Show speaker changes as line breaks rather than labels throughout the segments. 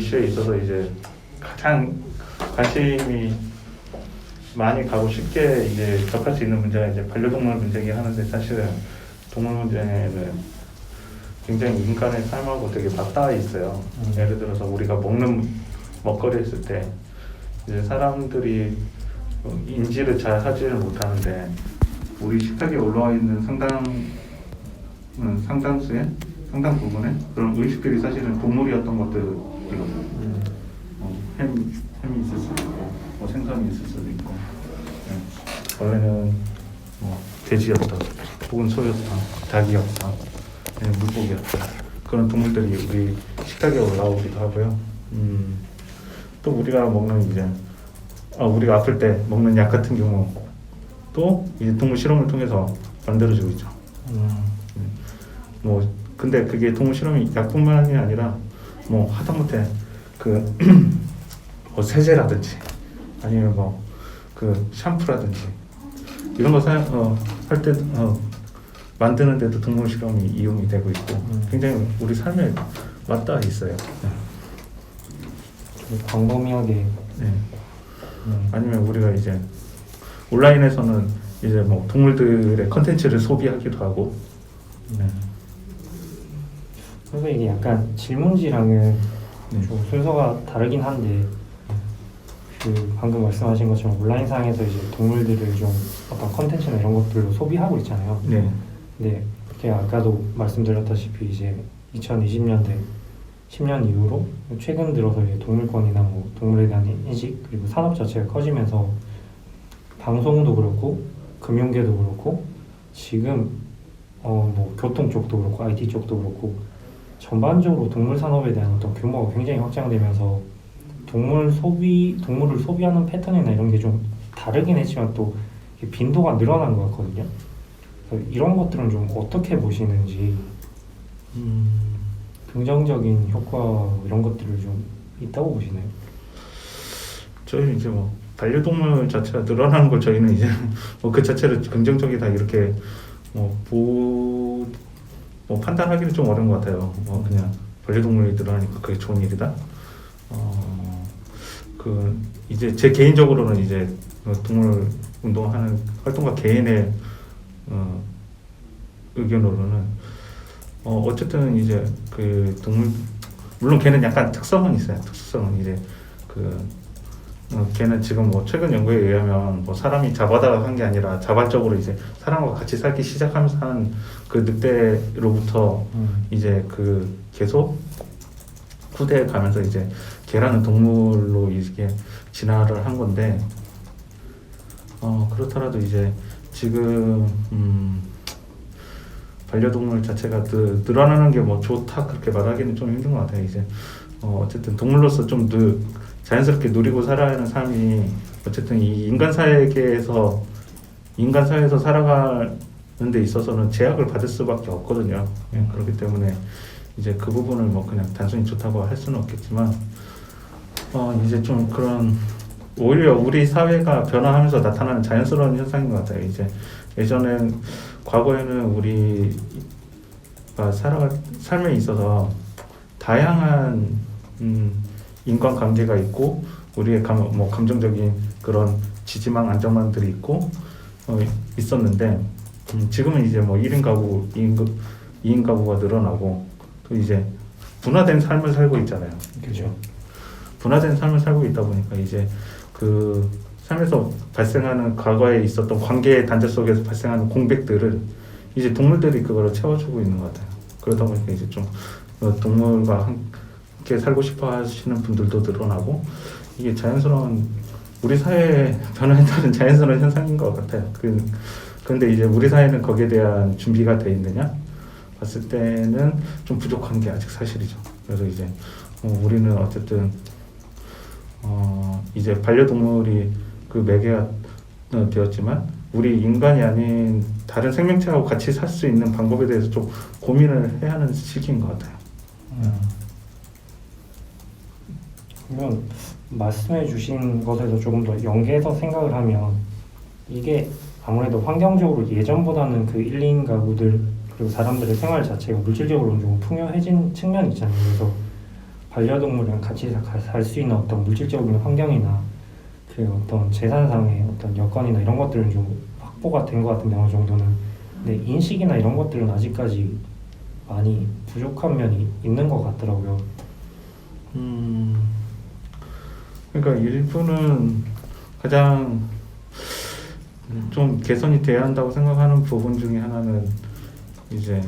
이슈에 있어서 이제 가장 관심이 많이 가고 쉽게 이제 접할 수 있는 문제가 이제 반려동물 문제이긴 하는데, 사실은 동물 문제는 굉장히 인간의 삶하고 되게 맞닿아 있어요. 예를 들어서 우리가 먹는 먹거리 했을 때 이제 사람들이 인지를 잘 하지를 못하는데, 우리 식탁에 올라와 있는 상당수의 상당 부분의 그런 의식들이 사실은 동물이었던 것들이거든요. 햄이 있을 수도 있고, 뭐 생선이 있을 수도 있고, 원래는 뭐 돼지였다, 혹은 소였다, 닭이었다, 물고기였다, 그런 동물들이 우리 식탁에 올라오기도 하고요. 또 우리가 먹는 이제 우리가 아플 때 먹는 약 같은 경우 또 이제 동물 실험을 통해서 만들어지고 있죠. 뭐 근데 그게 동물 실험이 약뿐만이 아니라 뭐 하다못해 그 뭐 세제라든지 아니면 뭐 그 샴푸라든지 이런 거 할 때 만드는데도 동물 실험이 이용이 되고 있고, 굉장히 우리 삶에 맞닿아 있어요.
광범위하게.
아니면 우리가 이제 온라인에서는 이제 뭐 동물들의 컨텐츠를 소비하기도 하고.
그래서 이게 약간 질문지랑은 좀 순서가 다르긴 한데, 그 방금 말씀하신 것처럼 온라인상에서 이제 동물들을 좀 어떤 컨텐츠나 이런 것들로 소비하고 있잖아요. 근데 제가 아까도 말씀드렸다시피 이제 2020년대 10년 이후로 최근 들어서 이제 동물권이나 뭐 동물에 대한 인식 그리고 산업 자체가 커지면서 방송도 그렇고 금융계도 그렇고 지금 뭐 교통 쪽도 그렇고 IT 쪽도 그렇고 전반적으로 동물 산업에 대한 어떤 규모가 굉장히 확장되면서 동물을 소비하는 패턴이나 이런 게 좀 다르긴 했지만 또 빈도가 늘어난 것 같거든요. 그래서 이런 것들은 좀 어떻게 보시는지, 긍정적인 효과 이런 것들을 좀 있다고 보시나요?
저희는 이제 뭐 반려동물 자체가 늘어나는 걸 저희는 이제 뭐 그 자체를 긍정적이다 이렇게 뭐 판단하기는 좀 어려운 것 같아요. 그냥 반려동물이 늘어나니까 그게 좋은 일이다. 이제 제 개인적으로는 이제 동물 운동하는 활동가 개인의 의견으로는 어쨌든 이제 그 동물, 물론 걔는 약간 특성은 있어요. 특성은 이제 걔는 지금 뭐 최근 연구에 의하면 뭐 사람이 잡아다가 한 게 아니라 자발적으로 이제 사람과 같이 살기 시작하면서 한 그 늑대로부터 이제 계속 후대에 가면서 이제 개라는 동물로 이게 진화를 한 건데, 그렇더라도 이제 지금 반려동물 자체가 늘어나는 게 뭐 좋다 그렇게 말하기는 좀 힘든 것 같아요. 이제 어쨌든 동물로서 좀 자연스럽게 누리고 살아야 하는 삶이 어쨌든 이 인간 사회에서 살아가는 데 있어서는 제약을 받을 수밖에 없거든요. 그렇기 때문에 이제 그 부분을 뭐 그냥 단순히 좋다고 할 수는 없겠지만, 이제 좀 그런 오히려 우리 사회가 변화하면서 나타나는 자연스러운 현상인 것 같아요. 이제 과거에는 우리가 살아갈 삶에 있어서 다양한 인간관계가 있고 우리의 감정적인 그런 지지망 안정망들이 있고 있었는데, 지금은 이제 뭐 1인 가구, 2인 가구가 늘어나고 또 이제 분화된 삶을 살고 있잖아요.
그렇죠.
분화된 삶을 살고 있다 보니까 이제 그 삶에서 발생하는 과거에 있었던 관계의 단절 속에서 발생하는 공백들을 이제 동물들이 그거를 채워주고 있는 것 같아요. 그러다 보니까 이제 좀 동물과 함께 살고 싶어 하시는 분들도 늘어나고, 이게 우리 사회 변화에 따른 자연스러운 현상인 것 같아요. 그런데 이제 우리 사회는 거기에 대한 준비가 돼 있느냐 봤을 때는 좀 부족한 게 아직 사실이죠. 그래서 이제 우리는 어쨌든 이제 반려동물이 그 매개가 되었지만 우리 인간이 아닌 다른 생명체하고 같이 살 수 있는 방법에 대해서 좀 고민을 해야 하는 시기인 것 같아요.
그러면 말씀해 주신 것에서 조금 더 연계해서 생각을 하면, 이게 아무래도 환경적으로 예전보다는 그 1인 가구들 그리고 사람들의 생활 자체가 물질적으로 좀 풍요해진 측면이 있잖아요. 그래서 반려동물이랑 같이 살 수 있는 어떤 물질적인 환경이나 그 어떤 재산상의 어떤 여건이나 이런 것들은 좀 확보가 된 것 같은데 어느 정도는. 근데 인식이나 이런 것들은 아직까지 많이 부족한 면이 있는 것 같더라고요.
그러니까 일부는 가장 좀 개선이 돼야 한다고 생각하는 부분 중에 하나는 이제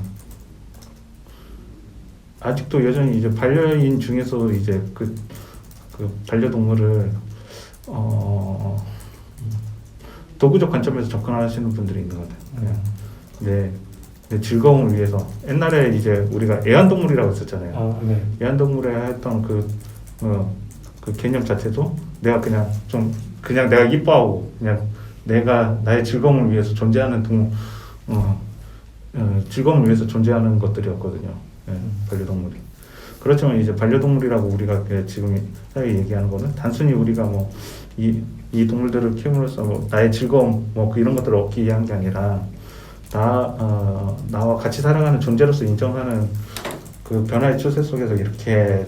아직도 여전히 이제 반려인 중에서 이제 그 반려동물을 도구적 관점에서 접근하시는 분들이 있는 것 같아요. 그냥 내 즐거움을 위해서. 옛날에 이제 우리가 애완동물이라고 했었잖아요.
네.
애완동물에 했던 그 개념 자체도 내가 그냥 내가 이뻐하고 그냥 내가 나의 즐거움을 위해서 존재하는 즐거움을 위해서 존재하는 것들이었거든요. 반려동물이. 그렇지만 이제 반려동물이라고 우리가 지금 얘기하는 거는 단순히 우리가 뭐 이 동물들을 키움으로써 뭐 나의 즐거움 뭐 이런 것들을 얻기 위한 게 아니라 나와 같이 살아가는 존재로서 인정하는 그 변화의 추세 속에서 이렇게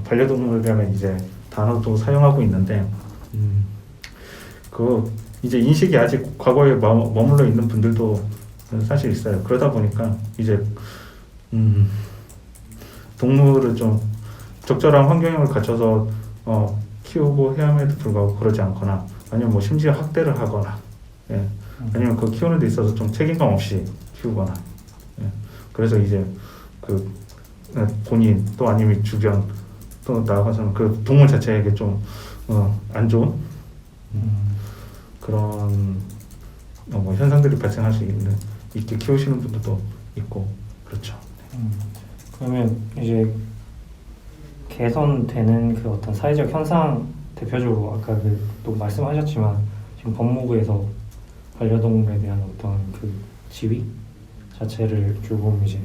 반려동물이라는 이제 단어도 사용하고 있는데 그 이제 인식이 아직 과거에 머물러 있는 분들도 사실 있어요. 그러다 보니까 이제 동물을 좀 적절한 환경을 갖춰서 키우고 해야 함에도 불구하고 그러지 않거나 아니면 뭐 심지어 학대를 하거나 아니면 그 키우는 데 있어서 좀 책임감 없이 키우거나 그래서 이제 그 본인 또 아니면 주변 또 나아가서는 그 동물 자체에게 좀 안 좋은 그런 뭐 현상들이 발생할 수 있게 키우시는 분들도 있고 그렇죠.
그러면 이제 개선되는 그 어떤 사회적 현상 대표적으로 아까 또 말씀하셨지만 지금 법무부에서 반려동물에 대한 어떤 그 지위 자체를 조금 이제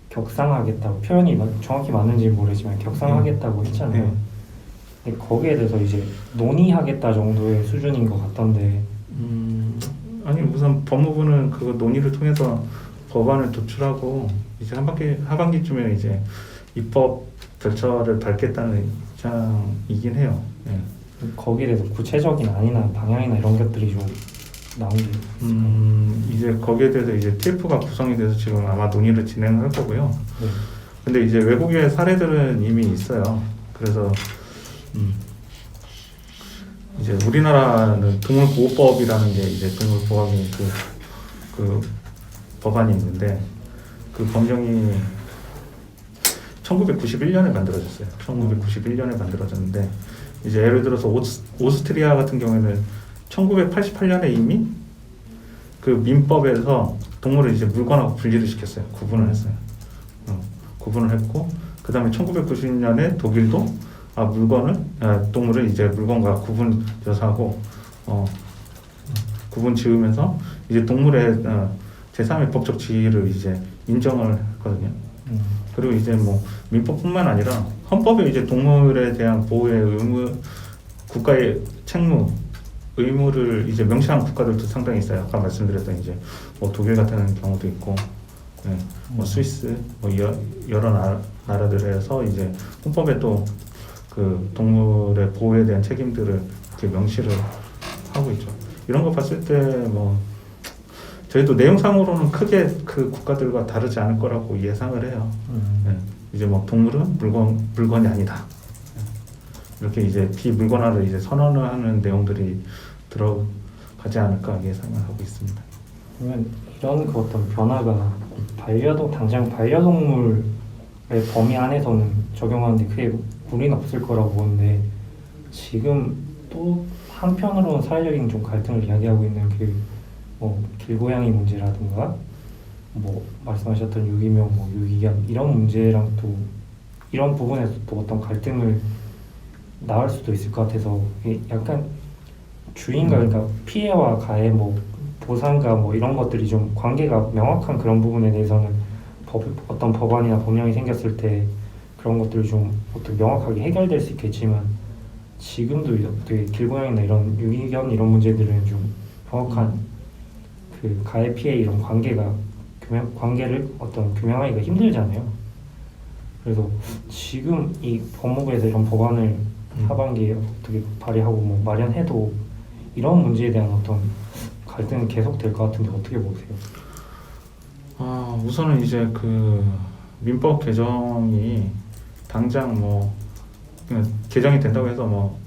격상하겠다고 표현이 정확히 맞는지 모르지만 격상하겠다고 했잖아요. 근데 거기에 대해서 이제 논의하겠다 정도의 수준인 것 같던데.
아니 우선 법무부는 그 논의를 통해서 법안을 도출하고 이제 하반기쯤에 이제 입법 절차를 밟겠다는 입장이긴 해요.
거기에 대해서 구체적인 안이나 방향이나 이런 것들이 좀 나온 게 있을까요?
이제 거기에 대해서 이제 TF가 구성이 돼서 지금 아마 논의를 진행할 거고요. 근데 이제 외국의 사례들은 이미 있어요. 그래서 이제 우리나라는 동물보호법이라는 게 이제 동물보호법이 그 법안이 있는데 그 법령이 1991년에 만들어졌어요. 1991년에 만들어졌는데 이제 예를 들어서 오스트리아 같은 경우에는 1988년에 이미 그 민법에서 동물을 이제 물건하고 분리를 시켰어요. 구분을 했어요. 구분을 했고 그 다음에 1990년에 독일도 동물을 이제 물건과 구분져서 하고 구분 지으면서 이제 동물의 제3의 법적 지위를 이제 인정을 했거든요. 그리고 이제 뭐 민법뿐만 아니라 헌법에 이제 동물에 대한 보호의 의무, 국가의 책무, 의무를 이제 명시한 국가들도 상당히 있어요. 아까 말씀드렸던 이제 뭐 독일 같은 경우도 있고, 뭐 스위스, 뭐 여러 나라들에서 이제 헌법에 또 그 동물의 보호에 대한 책임들을 이렇게 명시를 하고 있죠. 이런 거 봤을 때 뭐 저희도 내용상으로는 크게 그 국가들과 다르지 않을 거라고 예상을 해요. 이제 뭐 동물은 물건이 아니다. 이렇게 이제 비물건화를 이제 선언을 하는 내용들이 들어가지 않을까 예상을 하고 있습니다.
그러면 이런 그 어떤 변화가 당장 반려동물의 범위 안에서는 적용하는데 크게 무리는 없을 거라고 보는데 지금 또 한편으로는 사회적인 좀 갈등을 이야기하고 있는 뭐 길고양이 문제라든가 뭐 말씀하셨던 유기묘, 뭐 유기견 이런 문제랑 또 이런 부분에서 또 어떤 갈등을 낳을 수도 있을 것 같아서 약간 주인과 그러니까 피해와 가해 뭐 보상과 뭐 이런 것들이 좀 관계가 명확한 그런 부분에 대해서는 어떤 법안이나 법령이 생겼을 때 그런 것들이 좀 어떻게 명확하게 해결될 수 있겠지만 지금도 되게 길고양이나 이런 유기견 이런 문제들은 좀 정확한 그 가해 피해 이런 관계를 어떤 규명하기가 힘들잖아요. 그래서 지금 이 법무부에서 이런 법안을 하반기에 어떻게 발의하고 뭐 마련해도 이런 문제에 대한 어떤 갈등은 계속될 것 같은데 어떻게 보세요?
우선은 이제 그 민법 개정이 당장 뭐 그냥 개정이 된다고 해서 뭐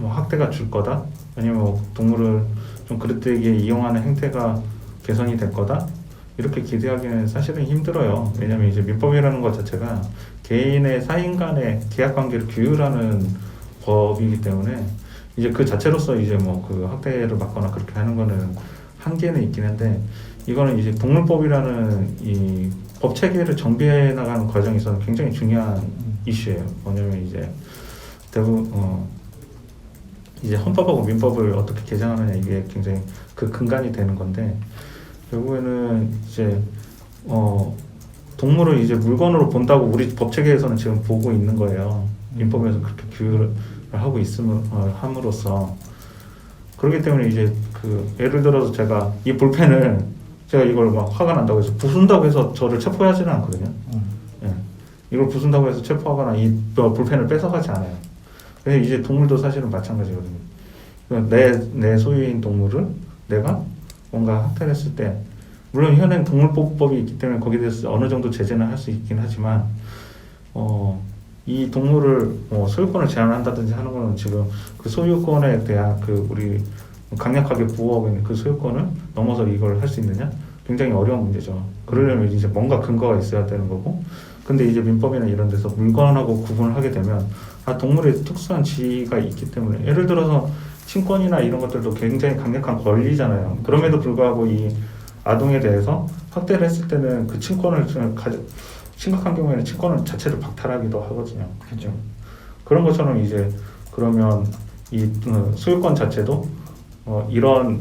학대가 줄 거다, 아니면 뭐 동물을 좀 그릇되게 이용하는 행태가 개선이 될 거다, 이렇게 기대하기는 사실은 힘들어요. 왜냐하면 이제 민법이라는 것 자체가 개인의 사인 간의 계약 관계를 규율하는 법이기 때문에 이제 그 자체로서 이제 뭐 그 학대를 막거나 그렇게 하는 거는 한계는 있긴 한데, 이거는 이제 동물법이라는 이 법 체계를 정비해 나가는 과정에서는 굉장히 중요한 이슈예요. 뭐냐면 이제 대부분 이제 헌법하고 민법을 어떻게 개정하느냐, 이게 굉장히 그 근간이 되는 건데, 결국에는 이제 동물을 이제 물건으로 본다고 우리 법 체계에서는 지금 보고 있는 거예요. 민법에서 그렇게 규율을 하고 함으로써. 그렇기 때문에 이제 그 예를 들어서 제가 이 볼펜을 제가 이걸 막 화가 난다고 해서 부순다고 해서 저를 체포하지는 않거든요. 예. 이걸 부순다고 해서 체포하거나 이 볼펜을 뺏어가지 않아요. 근데 이제 동물도 사실은 마찬가지거든요. 내 소유인 동물을 내가 뭔가 학대를 했을 때, 물론 현행 동물보호법이 있기 때문에 거기에 대해서 어느 정도 제재는 할 수 있긴 하지만, 이 동물을 소유권을 제한한다든지 하는 거는 지금 그 소유권에 대한 그 우리 강력하게 보호하고 있는 그 소유권을 넘어서 이걸 할 수 있느냐? 굉장히 어려운 문제죠. 그러려면 이제 뭔가 근거가 있어야 되는 거고, 근데 이제 민법이나 이런 데서 물건하고 구분을 하게 되면 동물의 특수한 지위가 있기 때문에, 예를 들어서 친권이나 이런 것들도 굉장히 강력한 권리잖아요. 그럼에도 불구하고 이 아동에 대해서 학대를 했을 때는 그 친권을 심각한 경우에는 친권 자체를 박탈하기도 하거든요.
그렇죠.
그런 것처럼 이제 그러면 이 소유권 자체도 이런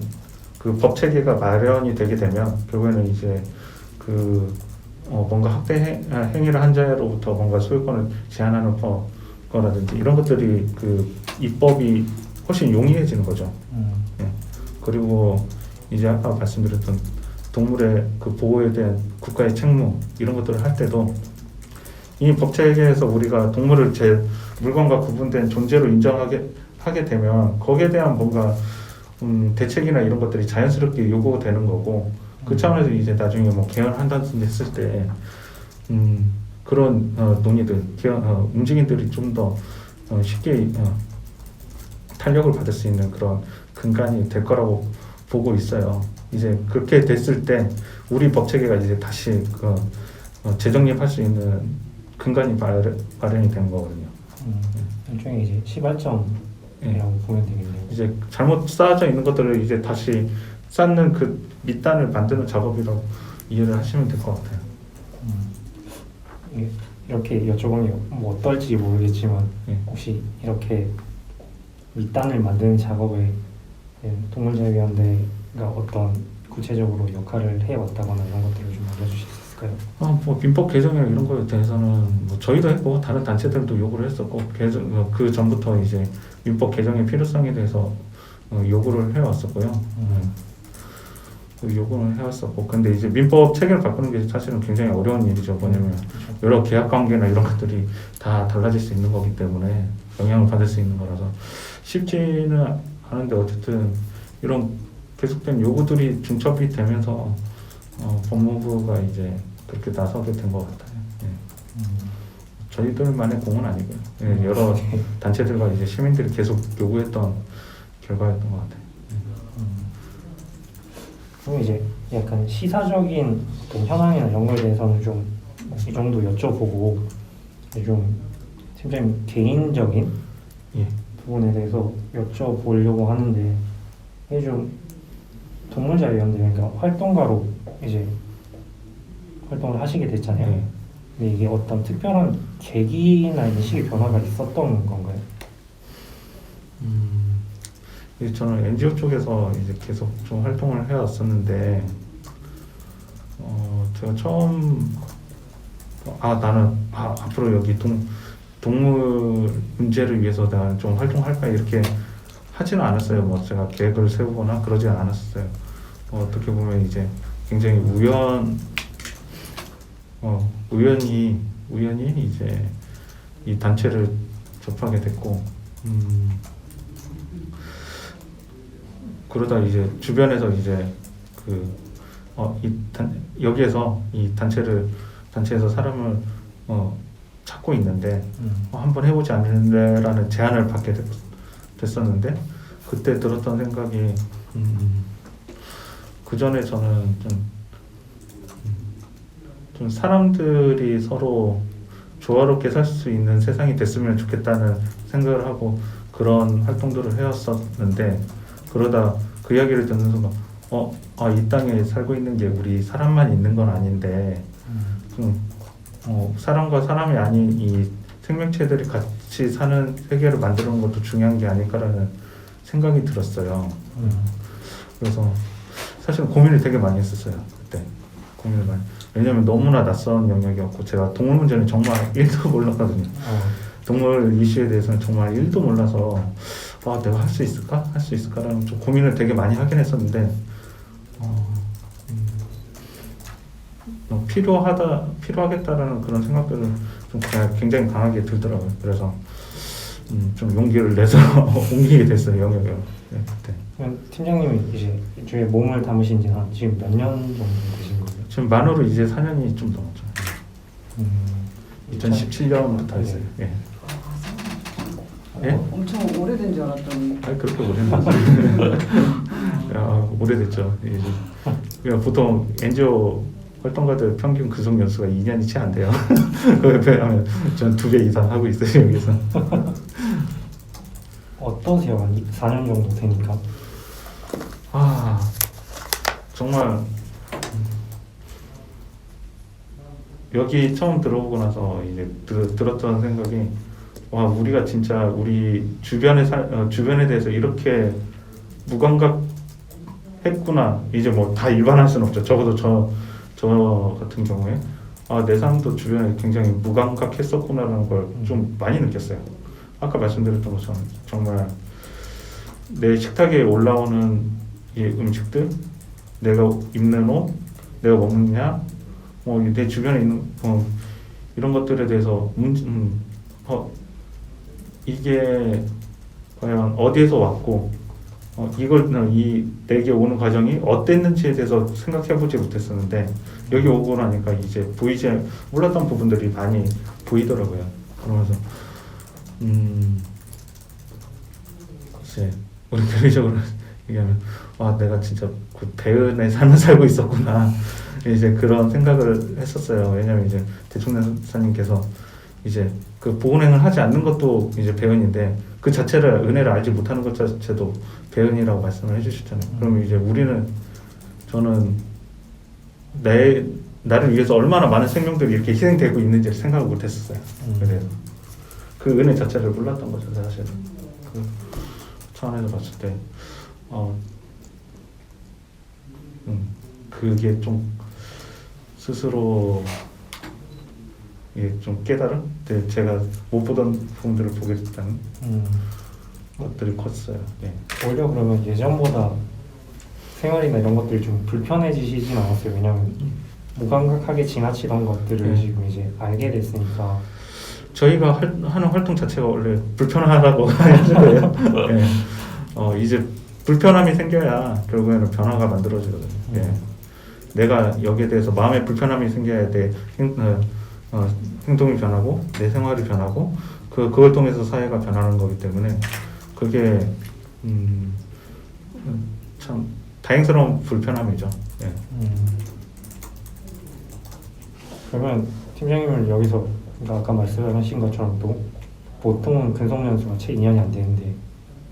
그 법 체계가 마련이 되게 되면 결국에는 이제 그 뭔가 학대 행위를 한 자로부터 뭔가 소유권을 제한하는 거라든지 이런 것들이 그 입법이 훨씬 용이해지는 거죠. 예. 그리고 이제 아까 말씀드렸던 동물의 그 보호에 대한 국가의 책무 이런 것들을 할 때도 이 법 체계에서 우리가 동물을 제 물건과 구분된 존재로 하게 되면 거기에 대한 뭔가 대책이나 이런 것들이 자연스럽게 요구되는 거고, 그 차원에서 이제 나중에 뭐 개헌한다든지 했을 때 그런 논의들, 움직임들이 좀 더 쉽게 탄력을 받을 수 있는 그런 근간이 될 거라고 보고 있어요. 이제 그렇게 됐을 때 우리 법 체계가 이제 다시 재정립할 수 있는 근간이 마련이 되는 거거든요.
일종의 이제 시발점이라고 보면 되겠네요.
이제 잘못 쌓아져 있는 것들을 이제 다시 쌓는 그 밑단을 만드는 작업이라고 이해를 하시면 될 것 같아요.
이렇게 여쭤보면 뭐 어떨지 모르겠지만 혹시 이렇게 밑단을 만드는 작업에 동물자유위원회가 어떤 구체적으로 역할을 해왔다거나 이런 것들을 좀 알려주실 수 있을까요?
뭐 민법 개정이나 이런 거에 대해서는 뭐 저희도 했고 다른 단체들도 요구를 했었고, 그 전부터 이제 민법 개정의 필요성에 대해서 요구를 해왔었고요. 요구는 해왔었고, 근데 이제 민법 체계를 바꾸는 게 사실은 굉장히 어려운 일이죠. 뭐냐면 여러 계약 관계나 이런 것들이 다 달라질 수 있는 거기 때문에 영향을 받을 수 있는 거라서 쉽지는 않은데, 어쨌든 이런 계속된 요구들이 중첩이 되면서 법무부가 이제 그렇게 나서게 된 것 같아요. 저희들만의 공은 아니고요. 여러 단체들과 이제 시민들이 계속 요구했던 결과였던 것 같아요.
그럼 이제 약간 시사적인 어떤 현황이나 이런 거에 대해서는 좀 이 정도 여쭤보고, 좀 팀장님 개인적인 부분에 대해서 여쭤보려고 하는데, 이게 좀 동물자유연대 그러니까 활동가로 이제 활동을 하시게 됐잖아요. 근데 이게 어떤 특별한 계기나 인식의 변화가 있었던 건가요?
저는 NGO 쪽에서 이제 계속 좀 활동을 해왔었는데, 제가 처음 나는 앞으로 여기 동물 문제를 위해서 나는 좀 활동할까 이렇게 하지는 않았어요. 뭐 제가 계획을 세우거나 그러지 않았어요. 어떻게 보면 이제 굉장히 우연히 우연히 이제 이 단체를 접하게 됐고, 그러다 이제 주변에서 이제 여기에서 이 단체에서 사람을 찾고 있는데 한번 해보지 않을래라는 제안을 받게 됐었는데, 그때 들었던 생각이 그 전에 저는 좀 사람들이 서로 조화롭게 살 수 있는 세상이 됐으면 좋겠다는 생각을 하고 그런 활동들을 해왔었는데, 그러다 그 이야기를 듣는 순간 이 땅에 살고 있는 게 우리 사람만 있는 건 아닌데 사람과 사람이 아닌 이 생명체들이 같이 사는 세계를 만드는 것도 중요한 게 아닐까라는 생각이 들었어요. 그래서 사실 고민을 되게 많이 했었어요. 그때 고민을 많이. 왜냐하면 너무나 낯선 영역이었고, 제가 동물 문제는 정말 1도 몰랐거든요. 동물 이슈에 대해서는 정말 1도 몰라서 내가 할 수 있을까? 할 수 있을까라는 좀 고민을 되게 많이 하긴 했었는데, 필요하겠다라는 그런 생각들을 좀 굉장히 강하게 들더라고요. 그래서 좀 용기를 내서 옮기게 됐어요, 영역을. 네, 그때.
그럼 팀장님이 이제 이쪽에 몸을 담으신 지는 지금 몇 년 정도 되신 거예요?
지금 만으로 이제 4년이 좀 넘었죠. 2017년부터 했어요. 예. 예?
엄청 오래된 줄 알았더니.
아니, 그렇게 오래됐어요. 오래됐죠. 예. 그러니까 보통 NGO 활동가들 평균 근속 연수가 2년이 채 안 돼요. 그거에 비하면 저는 2배 이상 하고 있어요, 여기서.
어떠세요? 한 4년 정도 되니까?
정말 여기 처음 들어오고 나서 이제 들었던 생각이, 우리가 진짜 우리 주변에 대해서 이렇게 무감각했구나. 이제 뭐 다 일반할 수는 없죠. 적어도 저 같은 경우에 내 삶도 주변에 굉장히 무감각했었구나라는 걸 좀 많이 느꼈어요. 아까 말씀드렸던 것처럼 정말 내 식탁에 올라오는 이 음식들, 내가 입는 옷, 내가 먹는 약, 내 주변에 있는 이런 것들에 대해서 이게 과연 어디에서 왔고 내게 오는 과정이 어땠는지에 대해서 생각해보지 못했었는데, 여기 오고 나니까 이제 몰랐던 부분들이 많이 보이더라고요. 그러면서 이제 우리 교리적으로 얘기하면 내가 진짜 그 배은의 삶을 살고 있었구나, 이제 그런 생각을 했었어요. 왜냐면 이제 대충내사님께서 이제 그 보은행을 하지 않는 것도 이제 배은인데, 그 자체를 은혜를 알지 못하는 것 자체도 배은이라고 말씀을 해주셨잖아요. 그러면 이제 저는 나를 위해서 얼마나 많은 생명들이 이렇게 희생되고 있는지를 생각을 못했었어요. 그래서 그 은혜 자체를 몰랐던 거죠, 사실은. 그 차원에서 봤을 때 그게 좀 스스로 좀 깨달음? 제가 못 보던 부분들을 보게 됐다는 것들이 컸어요. 예.
오히려 그러면 예전보다 생활이나 이런 것들이 좀 불편해지시진 않았어요? 왜냐면 무감각하게 지나치던 것들을 지금 이제 알게 됐으니까.
저희가 하는 활동 자체가 원래 불편하다고 해준 거예요. 예. 이제 불편함이 생겨야 결국에는 변화가 만들어지거든요. 예. 내가 여기에 대해서 마음의 불편함이 생겨야 돼. 행동이 변하고 내 생활이 변하고 그걸 통해서 사회가 변하는 거기 때문에, 그게 참 다행스러운 불편함이죠. 예.
그러면 팀장님은 여기서 아까 말씀하신 것처럼 또 보통은 근속연수가 채 2년이 안 되는데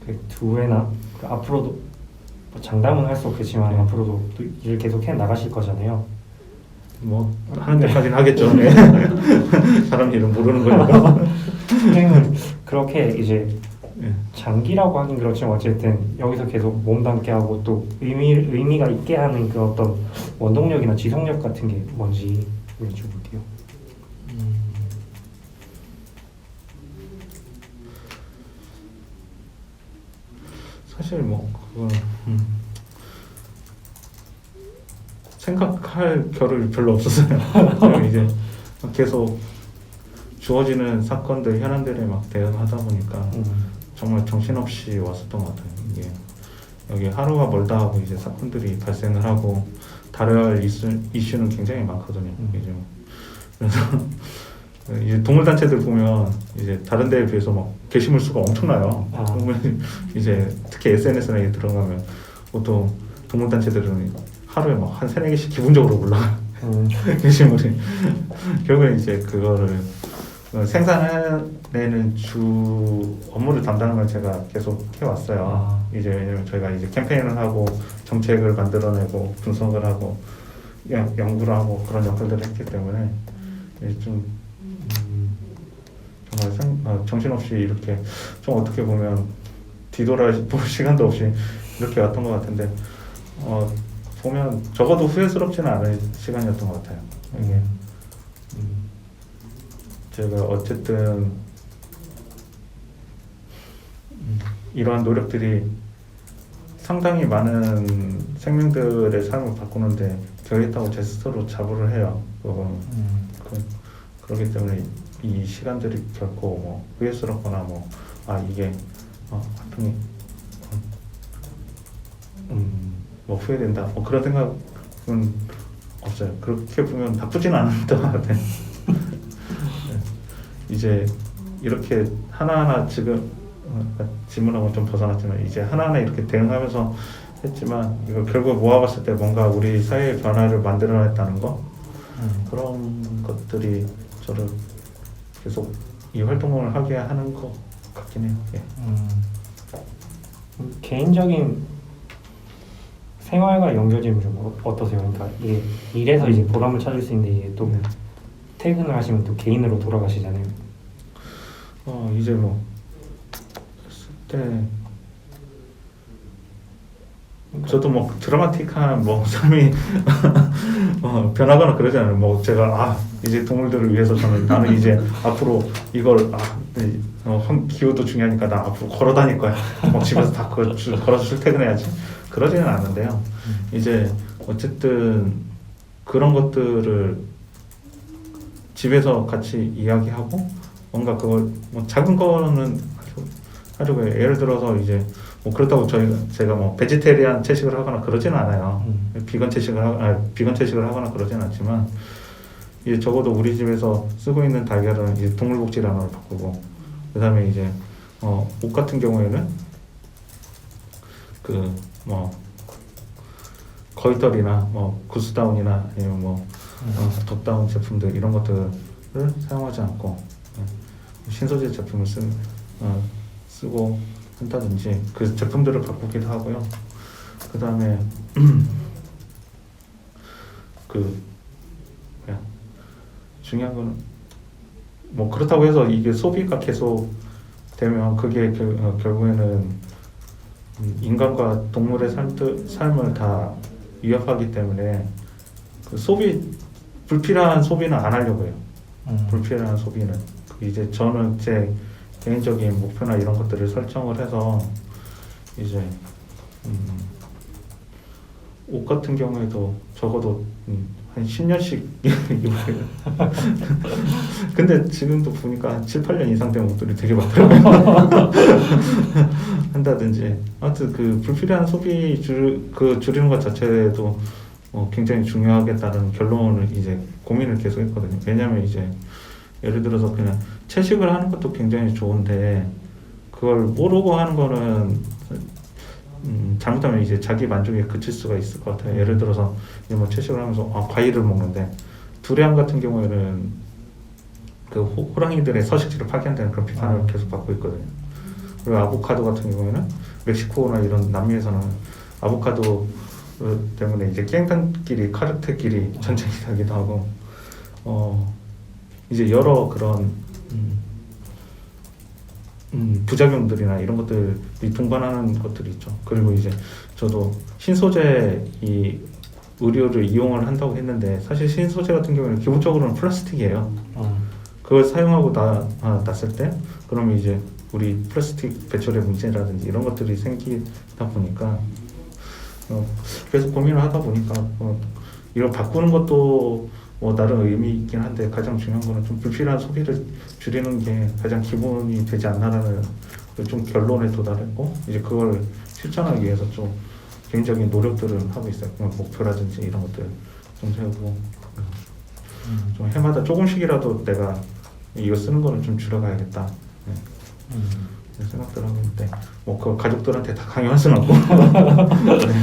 그 2회나 앞으로도 뭐 장담은 할 수 없겠지만 앞으로도 또 일을 계속 해 나가실 거잖아요.
뭐 하는 데까지는 하겠죠. 네. 사람 일은 모르는 거니까.
팀장님은 그렇게 이제 장기라고 하긴 그렇지만 어쨌든 여기서 계속 몸담게 하고 또 의미가 있게 하는 그 어떤 원동력이나 지속력 같은 게 뭔지 여쭤볼게요.
사실 뭐 그건 생각할 겨를이 별로 없었어요. 이제 계속 주어지는 사건들, 현안들에 막 대응하다 보니까
음.
정말 정신없이 왔었던 것 같아요. 이게 여기 하루가 멀다 하고 이제 사건들이 발생을 하고 다뤄야 할 이슈는 굉장히 많거든요. 이제 그래서 이제 동물 단체들 보면 이제 다른 데에 비해서 막 게시물 수가 엄청나요.
아.
그러면 이제 특히 SNS에 들어가면 보통 동물 단체들은 하루에 막 한 3-4개씩 기본적으로 올라가 게시물이 결국에 이제 그거를 생산해내는 주 업무를 담당하는 걸 제가 계속 해왔어요.
아.
이제 왜냐면 저희가 이제 캠페인을 하고 정책을 만들어내고 분석을 하고 연구를 하고 그런 역할들을 했기 때문에 이제 좀 정말 정신없이 이렇게 좀 어떻게 보면 뒤돌아볼 시간도 없이 이렇게 왔던 것 같은데 보면 적어도 후회스럽지는 않은 시간이었던 것 같아요. 이게 제가 어쨌든 이러한 노력들이 상당히 많은 생명들의 삶을 바꾸는데 기여했다고 제 스스로 자부를 해요. 그렇기 때문에 이 시간들이 결코 뭐 후회스럽거나 뭐 이게 하여튼 뭐 후회된다 뭐 그런 생각은 없어요. 그렇게 보면 나쁘진 않았던 것 같아요. 이제 이렇게 하나하나 지금 질문하고 좀 벗어났지만 이제 하나하나 이렇게 대응하면서 했지만 이거 결국 모아봤을 때 뭔가 우리 사회의 변화를 만들어냈다는 거 그런 것들이 저를 계속 이 활동을 하게 하는 것 같긴 해요. 예.
개인적인 생활과 연결되면 좀 어떠세요? 그러니까 이게 일에서 이제 보람을 찾을 수 있는데 이게 또 퇴근을 하시면 또 개인으로 돌아가시잖아요.
이제 뭐 그때 저도 뭐 드라마틱한 뭐 삶이 변하거나 그러지 않아요. 뭐 제가 이제 동물들을 위해서 나는 이제 앞으로 이걸 기후도 중요하니까 나 앞으로 걸어 다닐 거야. 막 집에서 다 걸어서 출퇴근해야지. 그러지는 않는데요. 이제 어쨌든 그런 것들을 집에서 같이 이야기하고 뭔가 그걸 뭐 작은 거는 하려고 해요. 예를 들어서 이제 뭐 그렇다고 제가 뭐 베지테리안 채식을 하거나 그러지는 않아요. 비건 채식을 하거나 그러지는 않지만 이제 적어도 우리 집에서 쓰고 있는 달걀은 이제 동물복지란으로 바꾸고 그다음에 이제 옷 같은 경우에는 그 뭐 거위털이나 뭐 구스다운이나 아니면 뭐 덧다운 제품들 이런 것들을 사용하지 않고 신소재 제품을 쓰고 한다든지 그 제품들을 바꾸기도 하고요. 그 다음에 중요한 거는 뭐 그렇다고 해서 이게 소비가 계속 되면 그게 결국에는 인간과 동물의 삶을 다 위협하기 때문에 불필요한 소비는 안 하려고 해요. 불필요한 소비는 이제 저는 제 개인적인 목표나 이런 것들을 설정을 해서 이제 옷 같은 경우에도 적어도 한 10년씩 근데 지금도 보니까 한 7-8년 이상 된 옷들이 되게 많더라고요. 한다든지 아무튼 그 불필요한 소비 줄이는 것 자체도 굉장히 중요하겠다는 결론을 이제 고민을 계속 했거든요. 왜냐면 이제 예를 들어서 그냥 채식을 하는 것도 굉장히 좋은데 그걸 모르고 하는 거는 잘못하면 이제 자기 만족에 그칠 수가 있을 것 같아요. 예를 들어서 이제 뭐 채식을 하면서 과일을 먹는데 두리안 같은 경우에는 그 호랑이들의 서식지를 파괴한다는 그런 비판을 계속 받고 있거든요. 그리고 아보카도 같은 경우에는 멕시코나 이런 남미에서는 아보카도 때문에 이제 깽단끼리 카르텔끼리 전쟁이 나기도 하고 이제 여러 그런 부작용들이나 이런 것들이 동반하는 것들이 있죠. 그리고 이제 저도 신소재 이 의료를 이용을 한다고 했는데 사실 신소재 같은 경우는 기본적으로는 플라스틱이에요. 그걸 사용하고 났을 때 그러면 이제 우리 플라스틱 배출의 문제라든지 이런 것들이 생기다 보니까 계속 고민을 하다 보니까 이걸 바꾸는 것도 뭐 나름 의미 있긴 한데 가장 중요한 거는 좀 불필요한 소비를 줄이는 게 가장 기본이 되지 않나라는 좀 결론에 도달했고 이제 그걸 실천하기 위해서 좀 개인적인 노력들을 하고 있어요. 그냥 목표라든지 이런 것들 좀 세우고 좀 해마다 조금씩이라도 내가 이거 쓰는 거는 좀 줄여가야겠다. 네. 이런 생각들 하고 있는데 뭐 그 가족들한테 다 강요할 수는 없고 네.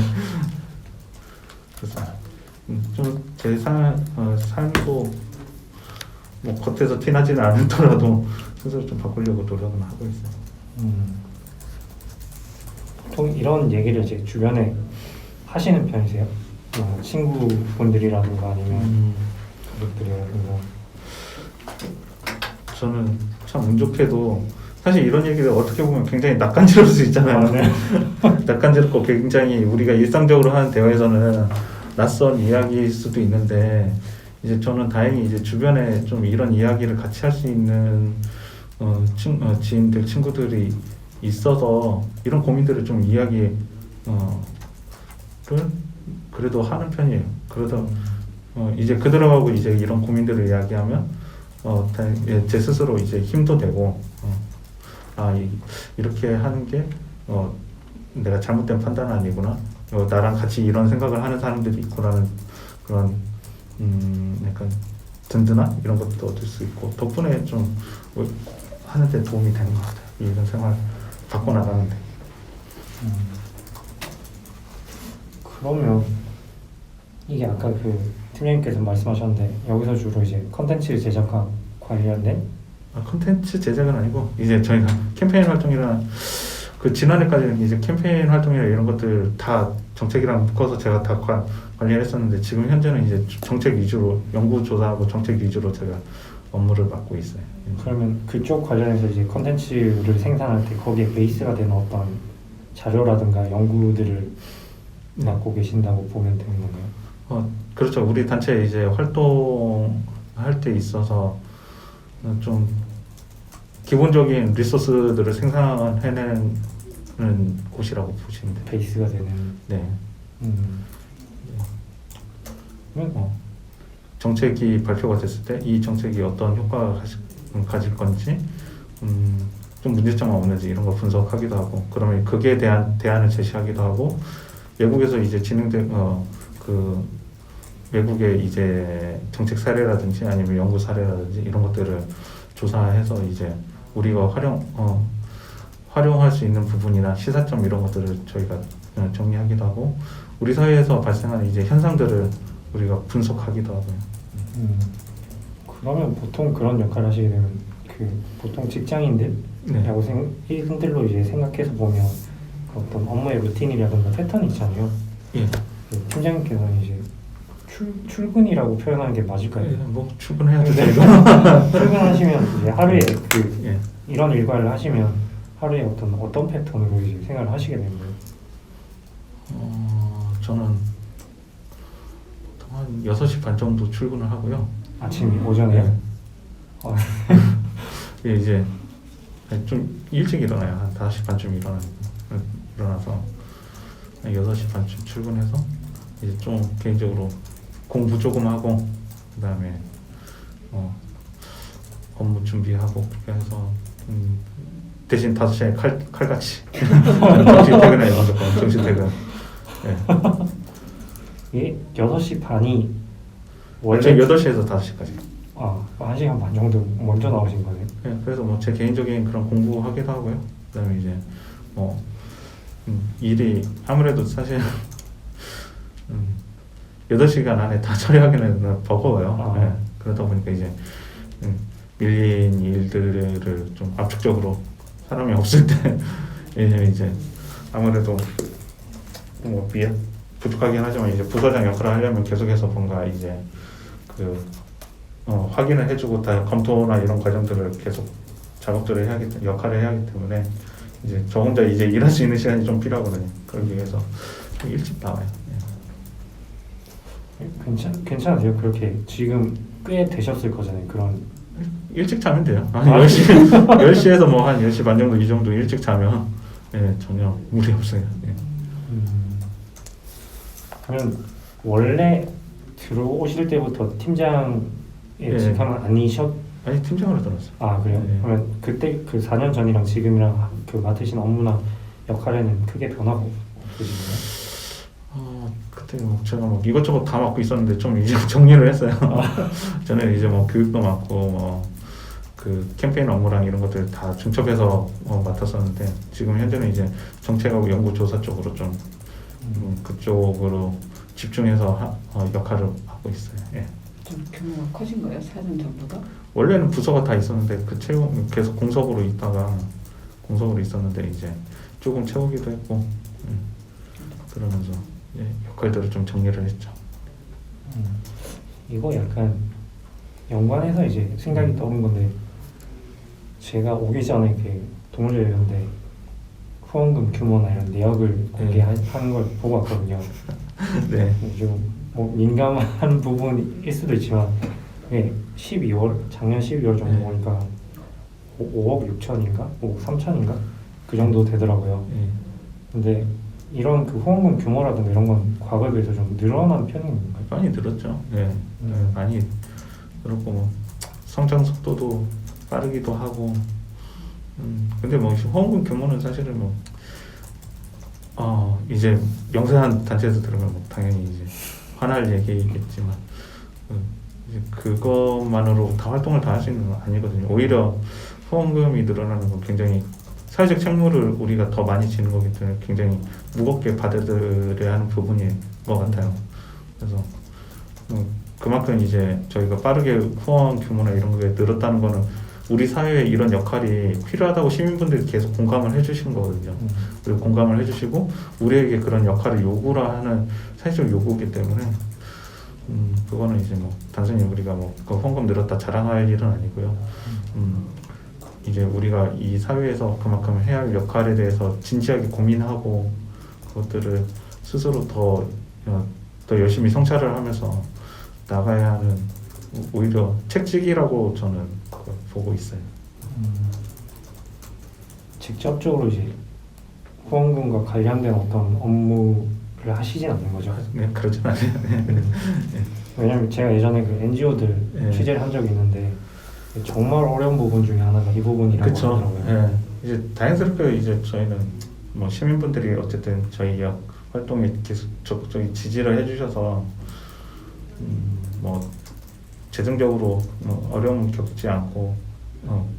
그래서 좀 제 삶도 뭐 겉에서 티나지는 않더라도 스스로 좀 바꾸려고 노력은 하고 있어요.
보통 이런 얘기를 이제 주변에 하시는 편이세요? 뭐 친구분들이라든가 아니면 가족들이라든가.
저는 참 운 좋게도 사실 이런 얘기를 어떻게 보면 굉장히 낯간지러울 수 있잖아요.
아, 네.
낯간지럽고 굉장히 우리가 일상적으로 하는 대화에서는 낯선 이야기일 수도 있는데 이제 저는 다행히 이제 주변에 좀 이런 이야기를 같이 할 수 있는 지인들 친구들이 있어서 이런 고민들을 좀 이야기를 그래도 하는 편이에요. 그래서 이제 그들하고 이제 이런 고민들을 이야기하면 제 스스로 이제 힘도 되고 이렇게 하는 게 내가 잘못된 판단은 아니구나. 나랑 같이 이런 생각을 하는 사람들이 있구나는 그런 약간 든든한 이런 것도 얻을 수 있고 덕분에 좀 하는데 도움이 되는 것 같아요. 이런 생활 바꿔나가는데.
그러면 이게 아까 그 팀장님께서 말씀하셨는데 여기서 주로 이제 컨텐츠 제작과 관련된
콘텐츠 제작은 아니고 이제 저희가 캠페인 활동이나 그 지난해까지는 이제 캠페인 활동이나 이런 것들 다 정책이랑 묶어서 제가 다 관리를 했었는데 지금 현재는 이제 정책 위주로 연구 조사하고 정책 위주로 제가 업무를 맡고 있어요.
그러면 그쪽 관련해서 이제 컨텐츠를 생산할 때 거기에 베이스가 되는 어떤 자료라든가 연구들을 맡고 계신다고 보면 되는 건가요?
그렇죠. 우리 단체 이제 활동할 때 있어서 좀 기본적인 리소스들을 생산해내는 곳이라고 보시면 돼요.
베이스가 되는.
네.
그러면
정책이 발표가 됐을 때 이 정책이 어떤 효과가 가질 건지 좀 문제점은 없는지 이런 걸 분석하기도 하고 그러면 그에 대한 대안을 제시하기도 하고 외국에서 이제 진행된 그 외국의 이제 정책 사례라든지 아니면 연구 사례라든지 이런 것들을 조사해서 이제 우리가 활용할 수 있는 부분이나 시사점 이런 것들을 저희가 정리하기도 하고 우리 사회에서 발생하는 이제 현상들을 우리가 분석하기도 하고요.
그러면 보통 그런 역할을 하시게 되면 그 보통 직장인들이라고 이분들로 이제 생각해서 보면 그 어떤 업무의 루틴이라든가 패턴이 있잖아요.
예.
그 팀장님께서는 이제 출근이라고 표현하는 게 맞을까요?
예, 뭐 출근해야죠.
출근하시면 이제 하루에
예.
이런 일과를 하시면 하루에 어떤 패턴으로 이제 생활을 하시게 되는 거예요?
저는 한 6시 반 정도 출근을 하고요.
아침 오전에요?
예, 이제 좀 일찍 일어나요. 한 5시 반쯤 일어나서 한 6시 반쯤 출근해서 이제 좀 개인적으로 공부 조금 하고 그다음에 업무 준비하고 그렇게 해서 대신 5시에 칼같이 정시 퇴근해요. 무조건 정시 퇴근. 예.
예, 6시 반이
원래 8시에서 5시까지.
1시간 반 정도 먼저 나오신 거네요.
예, 그래서 뭐 제 개인적인 그런 공부하기도 하고요. 그다음에 이제 뭐 일이 아무래도 사실 8시간 안에 다 처리하기는 버거워요. 예, 그러다 보니까 이제 밀린 일들을 좀 압축적으로 사람이 없을 때 이제 아무래도 뭐 부족하긴 하지만 이제 부서장 역할을 하려면 계속해서 뭔가 이제 확인을 해주고 다 검토나 이런 과정들을 계속 작업들을 역할을 해야 하기 때문에 이제 저 혼자 이제 일할 수 있는 시간이 좀 필요하거든요. 그러기 위해서 좀 일찍 나와요.
괜찮으세요? 그렇게 지금 꽤 되셨을 거잖아요. 그런
일찍 자면 돼요. 한 10시에서 뭐 한 10시 반 정도 이 정도 일찍 자면 전혀 무리 없어요.
그러면 원래 들어오실 때부터 팀장에
예.
직함을 아니셨?
아니 팀장으로 들었어요.
아 그래요?
네.
그러면 그때 그 4년 전이랑 지금이랑 그 맡으신 업무나 역할에는 크게 변화가 없으신가요?
그때 뭐 제가 뭐 이것저것 다 맡고 있었는데 좀 이제 정리를 했어요. 저는 이제 뭐 교육도 맡고 뭐 그 캠페인 업무랑 이런 것들 다 중첩해서 맡았었는데 지금 현재는 이제 정책하고 연구조사 쪽으로 좀 그쪽으로 집중해서 역할을 하고 있어요. 예.
좀 규모가 커진 거예요? 4년 전보다?
원래는 부서가 다 있었는데 그 채용 계속 공석으로 있었는데 이제 조금 채우기도 했고 그러면서 역할들을 좀 정리를 했죠.
이거 약간 연관해서 이제 생각이 떠오른 건데 제가 오기 전에 그 동물연대 후원금 규모나 이런 내역을 공개하는 걸 보고 왔거든요.
네.
좀뭐 민감한 부분일 수도 있지만 그게 12월 작년 12월 정도
네.
보니까 5억 6천인가 5억 3천인가 그 정도 되더라고요.
네.
근데 이런 그 후원금 규모라든가 이런 건 과거에 비해서 좀 늘어난 편인가요?
많이 늘었죠. 네. 많이 늘었고 뭐 성장 속도도 빠르기도 하고. 근데 뭐 후원금 규모는 사실은 뭐 이제 영세한 단체에서 들으면 뭐 당연히 이제 화날 얘기겠지만 이제 그것만으로 다 활동을 다 할 수 있는 건 아니거든요. 오히려 후원금이 늘어나는 건 굉장히 사회적 책무를 우리가 더 많이 지는 거기 때문에 굉장히 무겁게 받아들여야 하는 부분인 것 같아요. 그래서 그만큼 이제 저희가 빠르게 후원 규모나 이런 게 늘었다는 거는 우리 사회에 이런 역할이 필요하다고 시민분들이 계속 공감을 해주신 거거든요. 그리고 공감을 해주시고 우리에게 그런 역할을 요구를 하는 사회적 요구이기 때문에 그거는 이제 뭐 단순히 우리가 뭐 그 후원금 늘었다 자랑할 일은 아니고요. 이제 우리가 이 사회에서 그만큼 해야 할 역할에 대해서 진지하게 고민하고 그것들을 스스로 더 열심히 성찰을 하면서 나가야 하는 오히려 책직이라고 저는 그걸 보고 있어요.
직접적으로 이제 후원금과 관련된 어떤 업무를 하시진 않는 거죠?
네, 그러진 않아요. 네.
왜냐면 제가 예전에 그 NGO들
네.
취재를 한 적이 있는데 정말 어려운 부분 중에 하나가 이 부분이라고
그렇죠.
하더라고요.
네. 이제 자연스럽게 이제 저희는 뭐 시민분들이 어쨌든 저희 역 활동에 계속 적극적인 지지를 해주셔서 뭐 재정적으로 어려움을 겪지 않고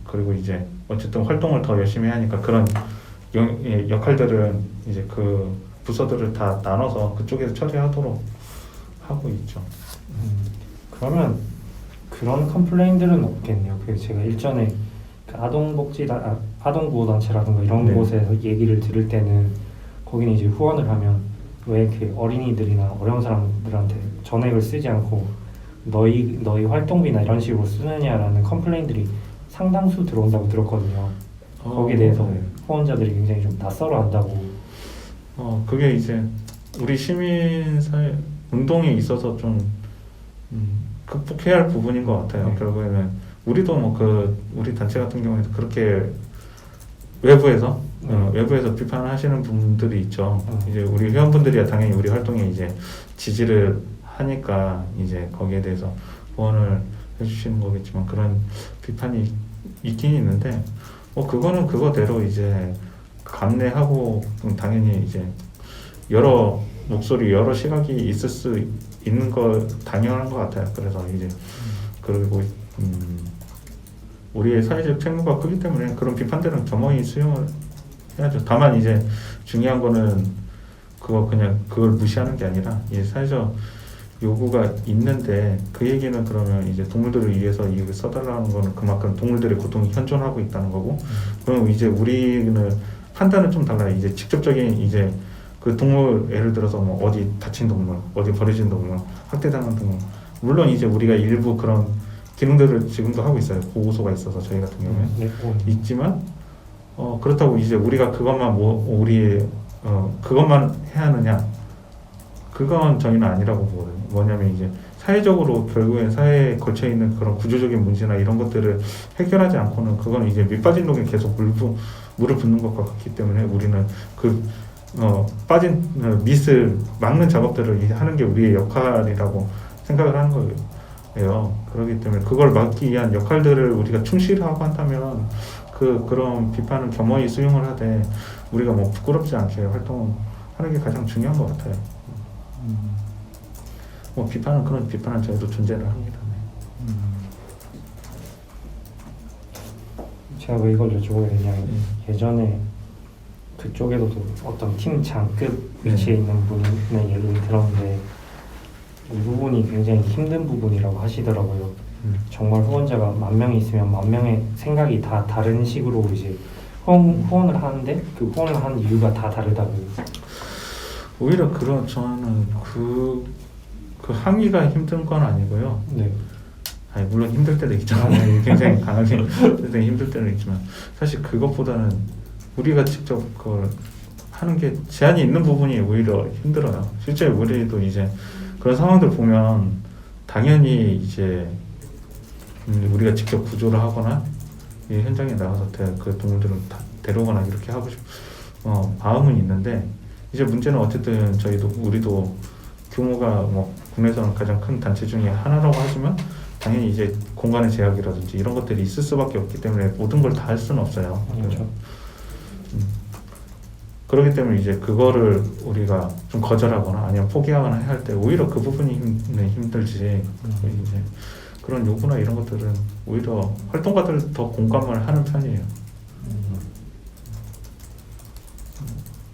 그리고 이제 어쨌든 활동을 더 열심히 하니까 그런 역할들은 이제 그 부서들을 다 나눠서 그쪽에서 처리하도록 하고 있죠.
그러면 그런 컴플레인들은 없겠네요. 그 제가 일전에 그 아동구호단체라든가 이런
네.
곳에서 얘기를 들을 때는 거기는 이제 후원을 하면 왜 이렇게 어린이들이나 어려운 사람들한테 전액을 쓰지 않고 너희 활동비나 이런 식으로 쓰느냐라는 컴플레인들이 상당수 들어온다고 들었거든요. 거기에 대해서
네.
후원자들이 굉장히 좀 낯설어 한다고.
그게 이제 우리 시민사회 운동에 있어서 좀 극복해야 할 부분인 것 같아요.
네.
결국에는 우리도 뭐 우리 단체 같은 경우에도 그렇게 외부에서 비판을 하시는 분들이 있죠. 이제 우리 회원분들이야 당연히 우리 활동에 이제 지지를 하니까 이제 거기에 대해서 후원을 해주시는 거겠지만 그런 비판이 있긴 있는데 그거는 그거대로 이제 감내하고 당연히 이제 여러 목소리 여러 시각이 있을 수 있는 거 당연한 것 같아요. 그래서 이제 그리고 우리의 사회적 책무가 크기 때문에 그런 비판들은 겸허히 수용을 해야죠. 다만 이제 중요한 거는 그걸 무시하는 게 아니라 이제 사회적 요구가 있는데 그 얘기는 그러면 이제 동물들을 위해서 이걸 써달라는 거는 그만큼 동물들의 고통이 현존하고 있다는 거고 그럼 이제 우리는 판단은 좀 달라요. 이제 직접적인 이제 그 동물 예를 들어서 뭐 어디 다친 동물, 어디 버려진 동물, 학대당한 동물 물론 이제 우리가 일부 그런 기능들을 지금도 하고 있어요. 보호소가 있어서 저희 같은 경우에 있지만 그렇다고 이제 우리가 그것만 그것만 해야 하느냐? 그건 저희는 아니라고 보거든요. 뭐냐면 이제 사회적으로 결국엔 사회에 걸쳐 있는 그런 구조적인 문제나 이런 것들을 해결하지 않고는 그건 이제 밑빠진 독에 계속 물을 붓는 것과 같기 때문에 우리는 빠진 밑을 막는 작업들을 하는 게 우리의 역할이라고 생각을 하는 거예요. 그렇기 때문에 그걸 막기 위한 역할들을 우리가 충실하고 한다면 그런 비판을 겸허히 수용을 하되 우리가 뭐 부끄럽지 않게 활동하는 게 가장 중요한 것 같아요. 뭐 그런 비판은 저희도 존재를 합니다.
제가 왜 이걸 여쭤보게 됐냐면 예전에 그쪽에서도 어떤 팀 장급 위치에 있는 분의 얘기를 들었는데 이 부분이 굉장히 힘든 부분이라고 하시더라고요. 정말 후원자가 10,000명이 있으면 10,000명의 생각이 다 다른 식으로 이제 후원을 하는데 그 후원을 하는 이유가 다 다르다고.
오히려 저는 그 항의가 힘든 건 아니고요.
네.
아니, 물론 힘들 때도 있잖아요. 굉장히 강하게 힘들 때는 있지만 사실 그것보다는 우리가 직접 그걸 하는 게 제한이 있는 부분이 오히려 힘들어요. 실제 우리도 이제 그런 상황들 보면 당연히 이제 우리가 직접 구조를 하거나 이 현장에 나가서 그 동물들을 다 데려오거나 이렇게 하고 마음은 있는데 이제 문제는 어쨌든 우리도 규모가 뭐 국내에서는 가장 큰 단체 중에 하나라고 하지만 당연히 이제 공간의 제약이라든지 이런 것들이 있을 수밖에 없기 때문에 모든 걸 다 할 수는 없어요.
그렇죠.
그렇기 때문에 이제 그거를 우리가 좀 거절하거나 아니면 포기하거나 할 때 오히려 그 부분이 힘들지. 이제 그런 요구나 이런 것들은 오히려 활동가들 더 공감을 하는 편이에요.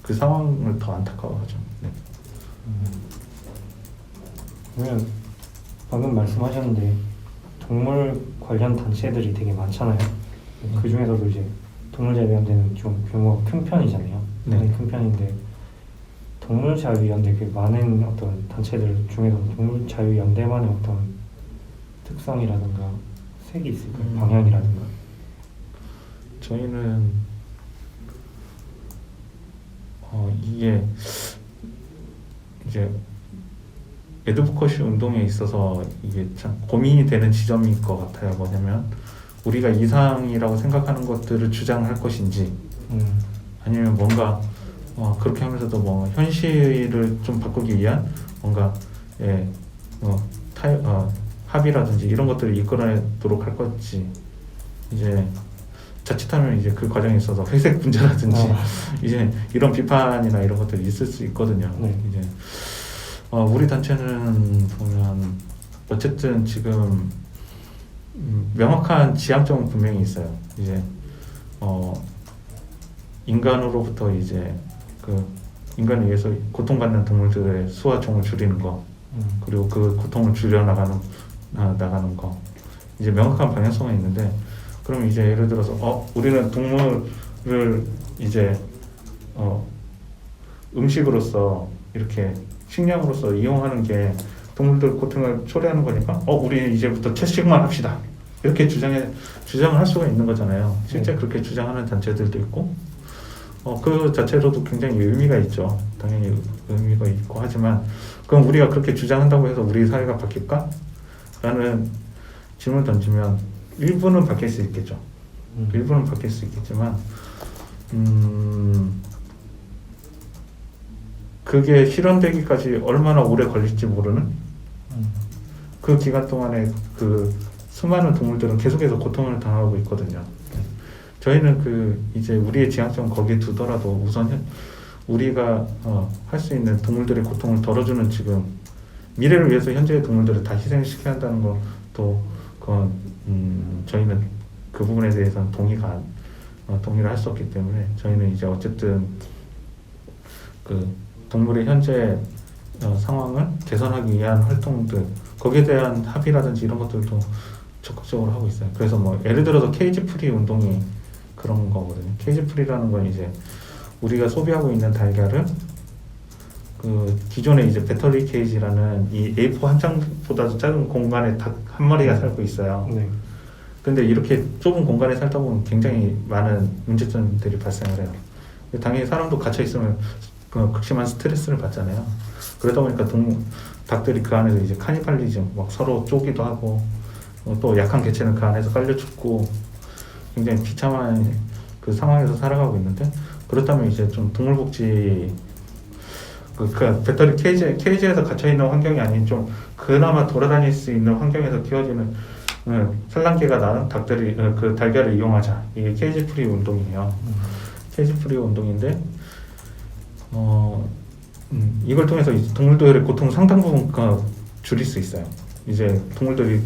그 상황을 더 안타까워하죠. 네.
그러면 방금 말씀하셨는데 동물 관련 단체들이 되게 많잖아요. 그 중에서도 이제 동물자유연대는 좀 규모가 큰 편이잖아요.
네.
많이 큰 편인데 동물자유연대 그 많은 어떤 단체들 중에서 동물자유연대만의 어떤 특성이라든가 색이 있을까요? 방향이라든가.
저희는 이게 이제 에드보커시 운동에 있어서 이게 참 고민이 되는 지점인 것 같아요. 뭐냐면 우리가 이상이라고 생각하는 것들을 주장할 것인지 아니면 뭔가 그렇게 하면서도 뭐 현실을 좀 바꾸기 위한 뭔가 합의라든지 이런 것들을 이끌어내도록 할 건지 이제 자칫하면 이제 그 과정에 있어서 회색 문제라든지 이제 이런 비판이나 이런 것들이 있을 수 있거든요.
네.
이제 우리 단체는 보면 어쨌든 지금 명확한 지향점은 분명히 있어요. 이제 인간으로부터 이제 그 인간에 의해서 고통받는 동물들의 수와 종을 줄이는 거, 그리고 그 고통을 줄여 나가는 거, 이제 명확한 방향성은 있는데, 그럼 이제 예를 들어서 우리는 동물을 이제 음식으로서 이렇게 식량으로서 이용하는 게 동물들 고통을 초래하는 거니까 우리 이제부터 채식만 합시다 이렇게 주장을 할 수가 있는 거잖아요. 실제 그렇게 주장하는 단체들도 있고 그 자체로도 굉장히 의미가 있죠. 당연히 의미가 있고 하지만 그럼 우리가 그렇게 주장한다고 해서 우리 사회가 바뀔까? 라는 질문을 던지면 일부는 바뀔 수 있겠죠. 일부는 바뀔 수 있겠지만 그게 실현되기까지 얼마나 오래 걸릴지 모르는 그 기간 동안에 그 수많은 동물들은 계속해서 고통을 당하고 있거든요. 저희는 이제 우리의 지향점 거기에 두더라도 우선 우리가 할 수 있는 동물들의 고통을 덜어주는 지금 미래를 위해서 현재의 동물들을 다 희생시켜야 한다는 것도 그건 저희는 그 부분에 대해서는 동의를 할 수 없기 때문에 저희는 이제 어쨌든 그 동물의 현재 상황을 개선하기 위한 활동들 거기에 대한 합의라든지 이런 것들도 적극적으로 하고 있어요. 그래서 뭐 예를 들어서 케이지 프리 운동이 그런 거거든요. 케이지 프리라는 건 이제 우리가 소비하고 있는 달걀을 그 기존에 이제 배터리 케이지라는 이 A4 한 장보다도 작은 공간에 닭 한 마리가 살고 있어요.
네.
근데 이렇게 좁은 공간에 살다 보면 굉장히 많은 문제점들이 발생을 해요. 당연히 사람도 갇혀 있으면 극심한 스트레스를 받잖아요. 그러다 보니까 닭들이 그 안에서 이제 카니발리즘, 막 서로 쪼기도 하고, 또 약한 개체는 그 안에서 깔려 죽고, 굉장히 비참한 그 상황에서 살아가고 있는데, 그렇다면 이제 좀 동물복지, 그 배터리 케이지에서 갇혀 있는 환경이 아닌 좀 그나마 돌아다닐 수 있는 환경에서 키워지는 산란기가 낳은 닭들이 그 달걀을 이용하자. 이게 케이지 프리 운동이에요. 케이지 프리 운동인데 이걸 통해서 이제 동물들의 고통 상당 부분 줄일 수 있어요. 이제 동물들이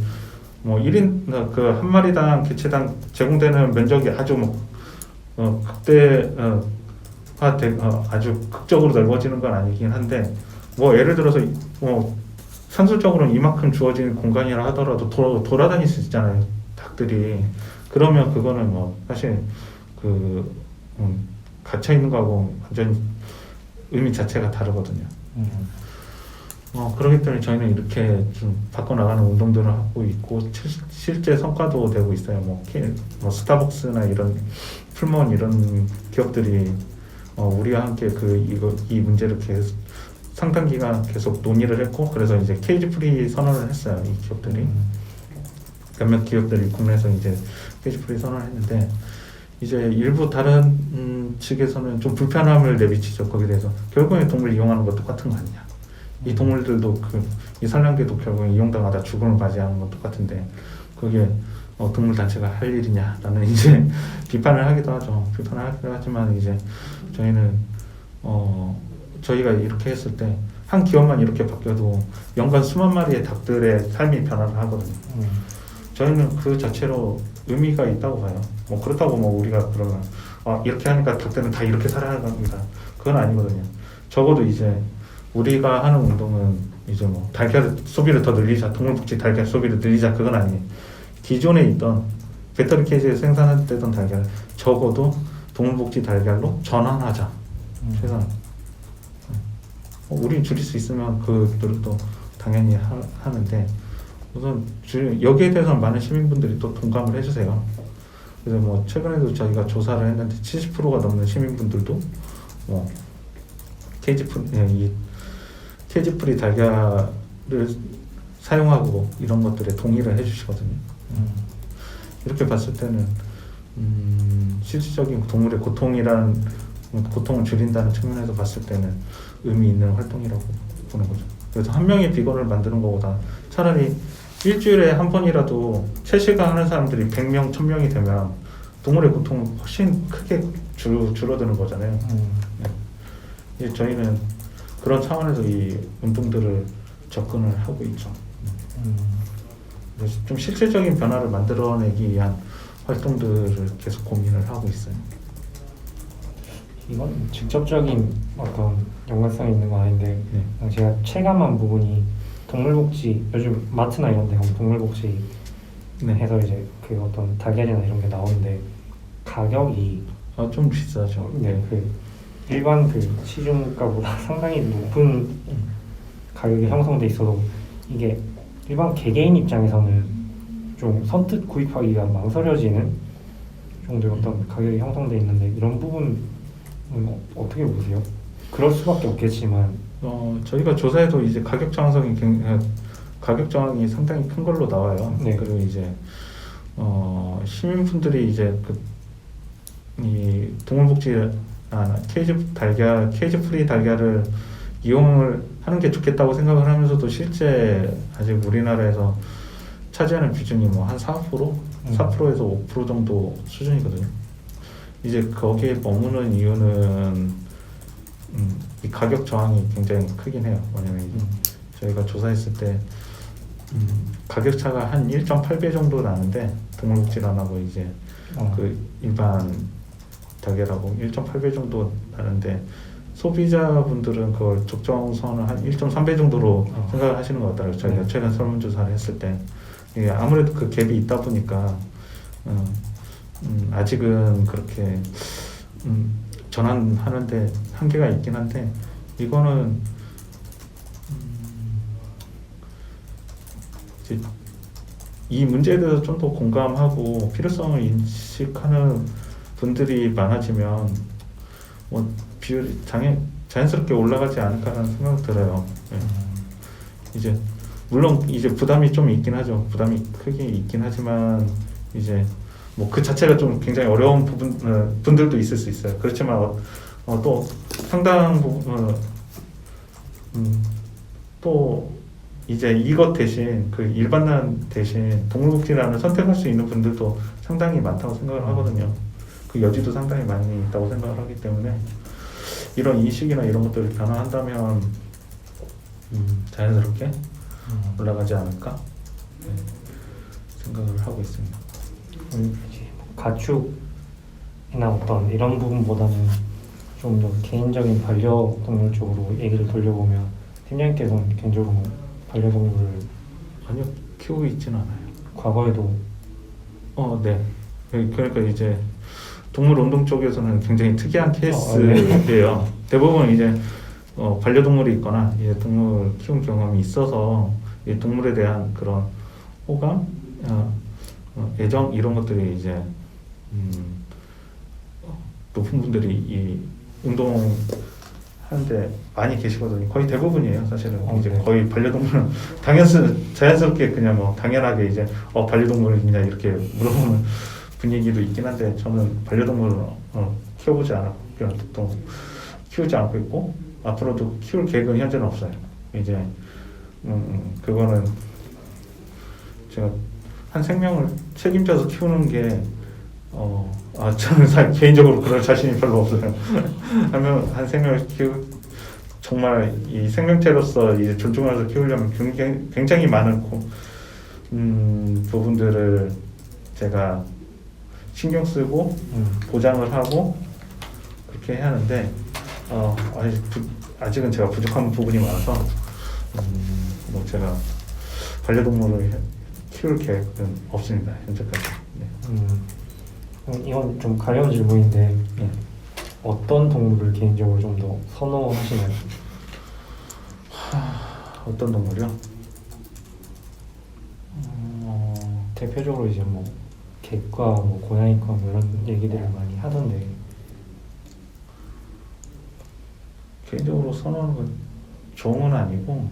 뭐 1인 그 한 마리당 개체당 제공되는 면적이 아주 아주 극적으로 넓어지는 건 아니긴 한데 뭐 예를 들어서 산술적으로는 이만큼 주어진 공간이라 하더라도 돌아다닐 수 있잖아요, 닭들이. 그러면 그거는 뭐 사실 갇혀 있는 거하고 완전 의미 자체가 다르거든요. 그렇기 때문에 저희는 이렇게 좀 바꿔나가는 운동들을 하고 있고 실제 성과도 되고 있어요. 뭐 스타벅스나 이런 풀먼 이런 기업들이 우리와 함께 이 문제를 계속 상당 기간 계속 논의를 했고, 그래서 이제 케이지 프리 선언을 했어요. 이 기업들이 몇몇 기업들이 국내에서 이제 케이지 프리 선언을 했는데, 이제 일부 다른 측에서는 좀 불편함을 내비치죠. 거기에 대해서 결국에 동물 이용하는 거 똑같은 거 아니냐. 이 동물들도 이 산란계도 결국에 이용당하다 죽음을 맞이하는 건 똑같은데 그게 동물 단체가 할 일이냐라는 이제 비판을 하기도 하죠. 비판을 하기도 하지만 이제 저희는 저희가 이렇게 했을 때 한 기업만 이렇게 바뀌어도 연간 수만 마리의 닭들의 삶이 변화를 하거든요. 저희는 그 자체로 의미가 있다고 봐요. 뭐 그렇다고 뭐 우리가 그러면 이렇게 하니까 닭들은 다 이렇게 살아야 합니다. 그건 아니거든요. 적어도 이제 우리가 하는 운동은 이제 뭐 달걀 소비를 더 늘리자, 동물복지 달걀 소비를 늘리자, 그건 아니에요. 기존에 있던 배터리 케이지에서 생산되던 달걀 적어도 동물복지 달걀로 전환하자. 최소한 우린 줄일 수 있으면 그들도 당연히 하는데 우선 여기에 대해서는 많은 시민분들이 또 동감을 해주세요. 그래서 뭐 최근에도 저희가 조사를 했는데 70%가 넘는 시민분들도 뭐 케이지 프리 달걀을 사용하고 이런 것들에 동의를 해주시거든요. 이렇게 봤을 때는 실질적인 동물의 고통을 줄인다는 측면에서 봤을 때는 의미 있는 활동이라고 보는 거죠. 그래서 한 명의 비건을 만드는 것보다 차라리 일주일에 한 번이라도 채식을 하는 사람들이 100명, 1000명이 되면 동물의 고통은 훨씬 크게 줄어드는 거잖아요. 네. 저희는 그런 차원에서 이 운동들을 접근을 하고 있죠. 그래서 좀 실질적인 변화를 만들어내기 위한 활동들을 계속 고민을 하고 있어요.
이건 직접적인 어떤 연관성이 있는 건 아닌데 제가 체감한 부분이 동물복지, 요즘 마트나 이런 데 가면 동물복지 해서 이제 그 어떤 달걀이나 이런 게 나오는데 가격이
좀 비싸죠.
그 일반 그 시중가보다 상당히 높은 가격이 형성돼 있어도 이게 일반 개개인 입장에서는 좀 선뜻 구입하기가 망설여지는 정도의 어떤 가격이 형성돼 있는데 이런 부분은 어떻게 보세요? 그럴 수밖에 없겠지만
저희가 조사해도 이제 가격 저항이 상당히 큰 걸로 나와요.
네.
그리고 이제 시민분들이 이제 이 동물복지 케이지 프리 달걀을 이용을 하는 게 좋겠다고 생각을 하면서도 실제 아직 우리나라에서 차지하는 비중이 뭐 한 4%? 4%에서 5% 정도 수준이거든요. 이제 거기에 머무는 이유는 이 가격 저항이 굉장히 크긴 해요. 왜냐면 저희가 조사했을 때 가격 차가 한 1.8배 정도 나는데 동물복지란하고 이제 그 일반 달걀하고 1.8배 정도 나는데 소비자분들은 그걸 적정선을 한 1.3배 정도로 생각을 하시는 것 같더라고요. 저희가 최근 설문조사를 했을 때 이게 아무래도 그 갭이 있다 보니까 아직은 그렇게 전환하는데 한계가 있긴 한데 이거는 이제 이 문제에 대해서 좀 더 공감하고 필요성을 인식하는 분들이 많아지면 뭐 비율이 자연스럽게 올라가지 않을까라는 생각이 들어요. 네. 이제 물론 이제 부담이 좀 있긴 하죠. 부담이 크게 있긴 하지만 이제 뭐 그 자체가 좀 굉장히 어려운 분들도 있을 수 있어요. 그렇지만 또 상당 부분 또 이제 이것 대신 그 일반난 대신 동물복지란을 선택할 수 있는 분들도 상당히 많다고 생각을 하거든요. 그 여지도 상당히 많이 있다고 생각을 하기 때문에 이런 인식이나 이런 것들이 변화한다면 자연스럽게 올라가지 않을까 생각을 하고 있습니다.
이제 가축이나 어떤 이런 부분보다는 좀 더 개인적인 반려동물 쪽으로 얘기를 돌려보면 팀장님께서는 개인적으로 뭐 반려동물을
아니요, 키우고 있지는 않아요.
과거에도
네. 그러니까 이제 동물 운동 쪽에서는 굉장히 특이한 케이스예요. 대부분 이제 반려동물이 있거나 이제 동물 키운 경험이 있어서 이 동물에 대한 그런 호감, 애정 이런 것들이 이제 높은 분들이 이 운동 하는데 많이 계시거든요. 거의 대부분이에요, 사실은. 이제
네.
거의 반려동물은 자연스럽게 그냥 뭐 당연하게 이제 반려동물이냐 이렇게 물어보는 분위기도 있긴 한데 저는 반려동물을 키워보지 않았고 또 키우지 않고 있고 앞으로도 키울 계획은 현재는 없어요. 이제 그거는 제가 한 생명을 책임져서 키우는 게 저는 개인적으로 그럴 자신이 별로 없어요. 한 생명을 정말 이 생명체로서 이제 존중하면서 키우려면 굉장히 많은 부분들을 제가 신경 쓰고 보장을 하고 그렇게 해야 하는데 아직은 제가 부족한 부분이 많아서 뭐 제가 반려동물을 키울 계획은 없습니다, 현재까지.
이건 좀 가벼운 질문인데 어떤 동물을 개인적으로 좀 더 선호하시나요?
어떤 동물이요?
대표적으로 이제 뭐 개과 뭐 고양이과 뭐 이런 얘기들을 많이 하던데
개인적으로 선호하는 건 종은 아니고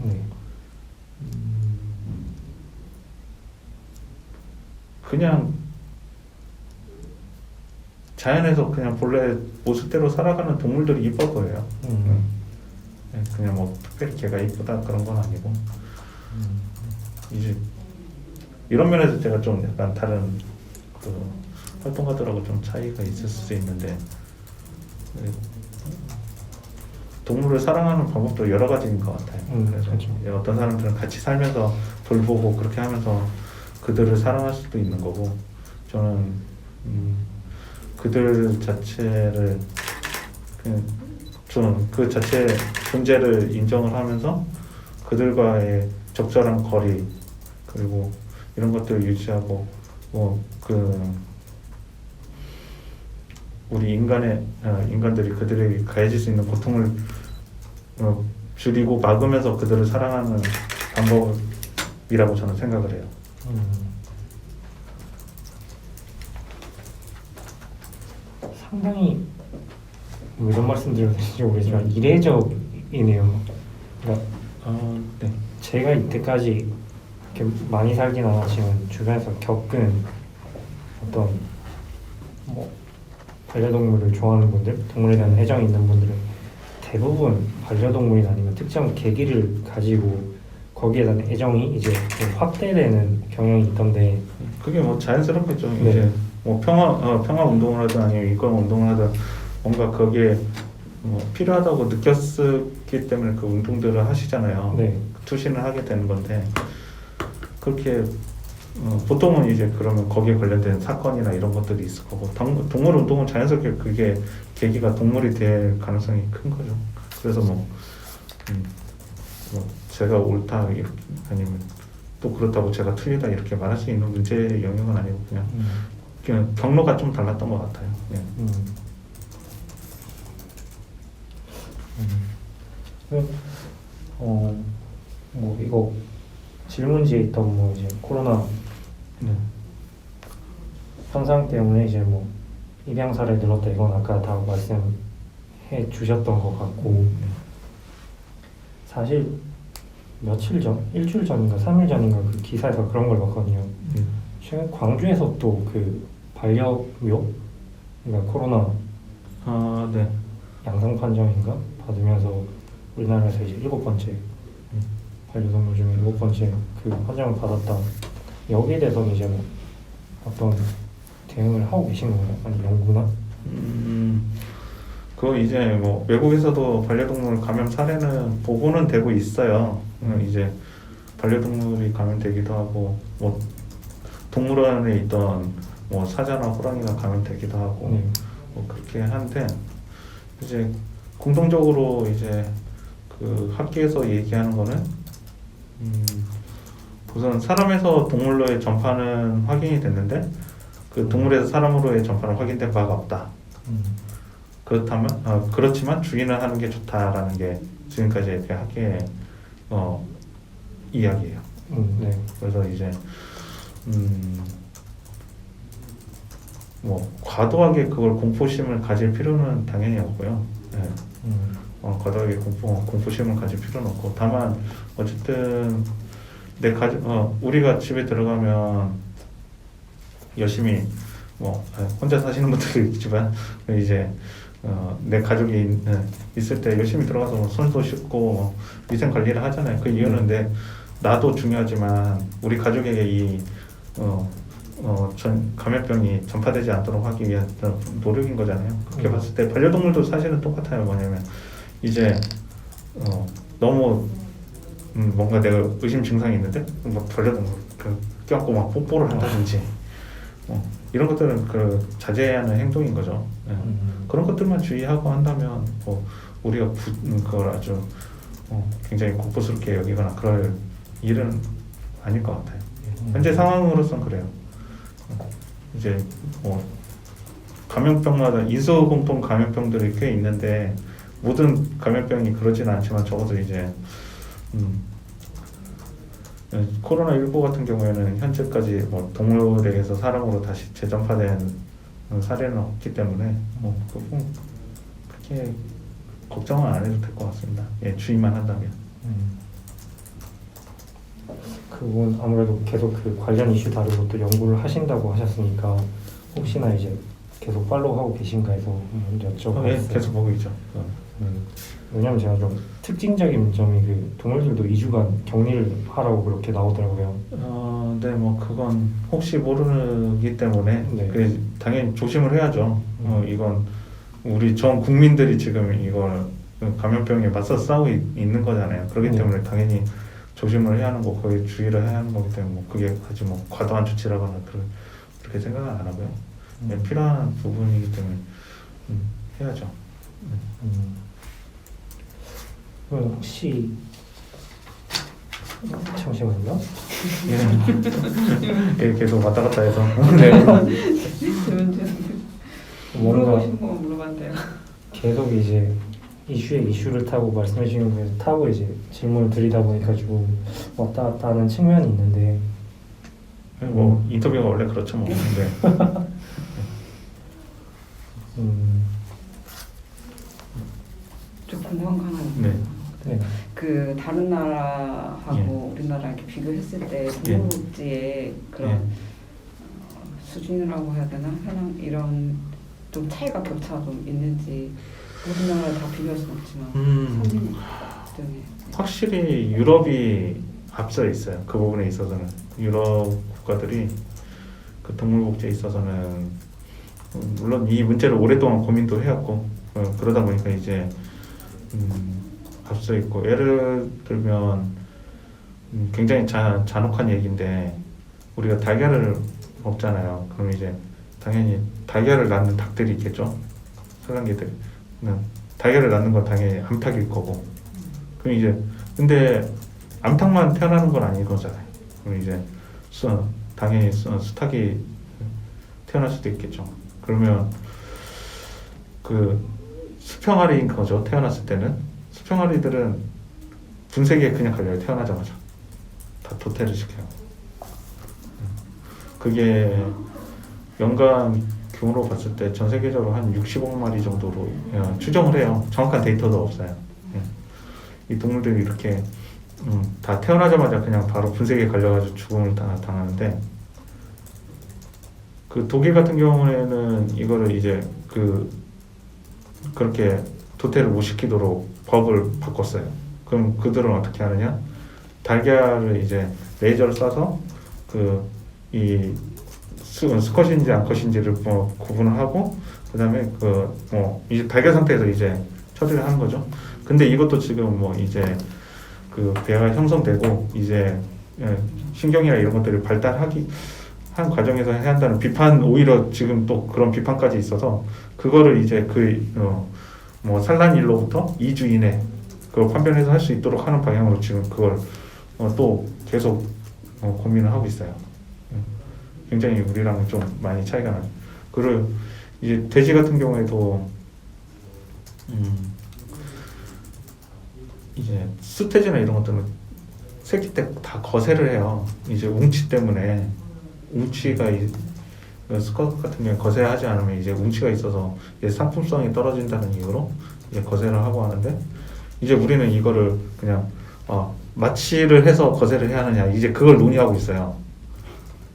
그냥 자연에서 그냥 본래 모습대로 살아가는 동물들이 이뻐 보여요. 그냥 뭐 특별히 걔가 이쁘다 그런 건 아니고 이제 이런 면에서 제가 좀 약간 다른 그 활동가들하고 좀 차이가 있을 수 있는데 동물을 사랑하는 방법도 여러 가지인 것 같아요. 그래서
그렇죠.
어떤 사람들은 같이 살면서 돌보고 그렇게 하면서 그들을 사랑할 수도 있는 거고 저는 그들 자체를 그냥 저는 그 자체 존재를 인정을 하면서 그들과의 적절한 거리 그리고 이런 것들을 유지하고 우리 인간들이 그들에게 가해질 수 있는 고통을 줄이고 막으면서 그들을 사랑하는 방법이라고 저는 생각을 해요.
상당히 뭐 이런 말씀 드려도 될지 모르겠지만 이례적이네요. 그러니까
네.
제가 이때까지 이렇게 많이 살긴 않았지만 주변에서 겪은 어떤 뭐 반려동물을 좋아하는 분들, 동물에 대한 애정이 있는 분들은 대부분 반려동물이 아니면 특정 계기를 가지고 거기에 대한 애정이 이제 좀 확대되는 경향이 있던데
그게 뭐 자연스럽겠죠.
네.
이제 뭐 평화 운동을 하든 아니면 인권 운동을 하든 뭔가 거기에 뭐 필요하다고 느꼈기 때문에 그 운동들을 하시잖아요.
네.
투신을 하게 되는 건데 그렇게 보통은 이제 그러면 거기에 관련된 사건이나 이런 것들이 있을 거고 동물 운동은 자연스럽게 그게 계기가 동물이 될 가능성이 큰 거죠. 그래서 뭐 제가 옳다 이렇게 아니면 또 그렇다고 제가 틀리다 이렇게 말할 수 있는 문제의 영역은 아니고 그냥 경로가 좀 달랐던 것 같아요. 네.
뭐 이거 질문지에 있던 뭐 이제 코로나 현상 때문에 이제 뭐 입양 사례 늘었다 이건 아까 다 말씀해 주셨던 것 같고 사실 며칠 전, 일주일 전인가 3일 전인가 그 기사에서 그런 걸 봤거든요. 최근 광주에서 또 그 반려묘 그러니까 코로나 양성 판정인가 받으면서 우리나라에서 이제 7번째 반려동물 중에 7번째 그 판정을 받았다. 여기에 대해서는 이제 뭐 어떤 대응을 하고 계신 건가요? 아니 연구나?
그거 이제 뭐 외국에서도 반려동물 감염 사례는 보고는 되고 있어요. 이제 반려동물이 감염되기도 하고 뭐 동물원에 있던 뭐 사자나 호랑이가 감염되기도 하고 뭐 그렇게 하는데 이제 공통적으로 이제 그 학계에서 얘기하는 거는 우선 사람에서 동물로의 전파는 확인이 됐는데 그 동물에서 사람으로의 전파는 확인된 바가 없다. 그렇다면 그렇지만 주의는 하는 게 좋다라는 게 지금까지의 그 학계의 이야기예요.
네.
그래서 이제 뭐 과도하게 그걸 공포심을 가질 필요는 당연히 없고요. 네. 과도하게 공포심을 가질 필요는 없고 다만 어쨌든 우리가 집에 들어가면 열심히 뭐 혼자 사시는 분들도 있지만 이제 내 가족이 있을 때 열심히 들어가서 뭐 손도 씻고 뭐 위생 관리를 하잖아요. 그 이유는 나도 중요하지만 우리 가족에게 이 감염병이 전파되지 않도록 하기 위한 노력인 거잖아요. 그렇게 봤을 때 반려동물도 사실은 똑같아요. 뭐냐면 이제 너무 뭔가 내가 의심 증상이 있는데 막 반려동물 껴안고 막 뽀뽀를 한다든지 이런 것들은 그 자제해야 하는 행동인 거죠. 네. 그런 것들만 주의하고 한다면 뭐 우리가 그걸 아주 굉장히 공포스럽게 여기거나 그럴 일은 아닐 것 같아요. 현재 상황으로선 그래요. 이제 뭐 감염병마다 인수공통 감염병들이 꽤 있는데 모든 감염병이 그러지는 않지만 적어도 이제 코로나19 같은 경우에는 현재까지 뭐 동물에게서 사람으로 다시 재전파된 사례는 없기 때문에 뭐 그렇게 걱정은 안 해도 될 것 같습니다. 예, 주의만 한다면.
그건 아무래도 계속 그 관련 이슈 다루고 또 연구를 하신다고 하셨으니까 혹시나 이제 계속 팔로우하고 계신가 해서 여쭤봤어요.
예, 계속 보고 있죠.
왜냐면 제가 좀 특징적인 점이 그 동물들도 2주간 격리를 하라고 그렇게 나오더라고요.
네, 뭐 그건 혹시 모르기 때문에
네.
당연히 조심을 해야죠. 이건 우리 전 국민들이 지금 이걸 감염병에 맞서 싸우고 있는 거잖아요. 그렇기 때문에 당연히 조심을 해야 하는 거, 거기에 주의를 해야 하는 거기 때문에 뭐 그게 아주 뭐 과도한 조치라거나 그렇게 생각은 안 하고요. 필요한 부분이기 때문에 해야죠.
그럼 혹시 잠시만요.
예, 계속 왔다 갔다 해서.
뭔가
물어보신 거 물어봤대요.
계속 이제 이슈를 타고 말씀해 주시는 거에서 타고 이제 질문을 드리다 보니까 좀 왔다 갔다 하는 측면이 있는데
뭐 인터뷰가 원래 그렇죠 뭐. 네.
좀 궁금한 거 하나
네.
있어요.
네.
그 다른 나라하고 우리나라 이렇게 비교했을 때 동물복지의 그런 수준이라고 해야 되나 현황 이런 좀 차이가 격차가 좀 있는지 우리나라 다 비교할 수는 없지만 선진국 등에
확실히 유럽이 앞서 있어요. 그 부분에 있어서는 유럽 국가들이 그 동물복지에 있어서는 물론 이 문제를 오랫동안 고민도 해왔고 그러다 보니까 이제 앞서 있고 예를 들면 굉장히 잔혹한 얘기인데 우리가 달걀을 먹잖아요. 그럼 이제 당연히 달걀을 낳는 닭들이 있겠죠. 사람개들 달걀을 낳는 건 당연히 암탉일 거고 그럼 이제 근데 암탉만 태어나는 건 아닌 거잖아요. 그럼 이제 당연히 수탉이 태어날 수도 있겠죠. 그러면 그 수평아리인 거죠. 태어났을 때는 수평아리들은 분쇄기에 그냥 걸려요. 태어나자마자 다 도태를 시켜요. 그게 연간 규모로 봤을 때 전 세계적으로 한 60억 마리 정도로 추정을 해요. 정확한 데이터도 없어요. 이 동물들이 이렇게 다 태어나자마자 그냥 바로 분쇄기에 걸려가지고 죽음을 당하는데 그 독일 같은 경우에는 이거를 이제 그렇게 도태를 못 시키도록 법을 바꿨어요. 그럼 그들은 어떻게 하느냐? 달걀을 이제 레이저를 쏴서 이 수컷인지 암컷인지를 구분을 하고 그다음에 이제 달걀 상태에서 이제 처리를 하는 거죠. 근데 이것도 지금 이제 배가 형성되고 이제 신경이나 이런 것들이 한 과정에서 해야 한다는 비판, 오히려 지금 또 그런 비판까지 있어서 그거를 이제 산란일로부터 2주 이내 그걸 판별해서 할 수 있도록 하는 방향으로 지금 그걸 또 계속 고민을 하고 있어요. 굉장히 우리랑은 좀 많이 차이가 나요. 그리고 이제 돼지 같은 경우에도 이제 스테이지나 이런 것들은 새끼 때 다 거세를 해요. 이제 웅치 때문에 웅치가 스쿼트 같은 경우에 거세하지 않으면 이제 웅치가 있어서 이제 상품성이 떨어진다는 이유로 이제 거세를 하고 하는데 이제 우리는 이거를 그냥 마취를 해서 거세를 해야 하느냐 이제 그걸 논의하고 있어요.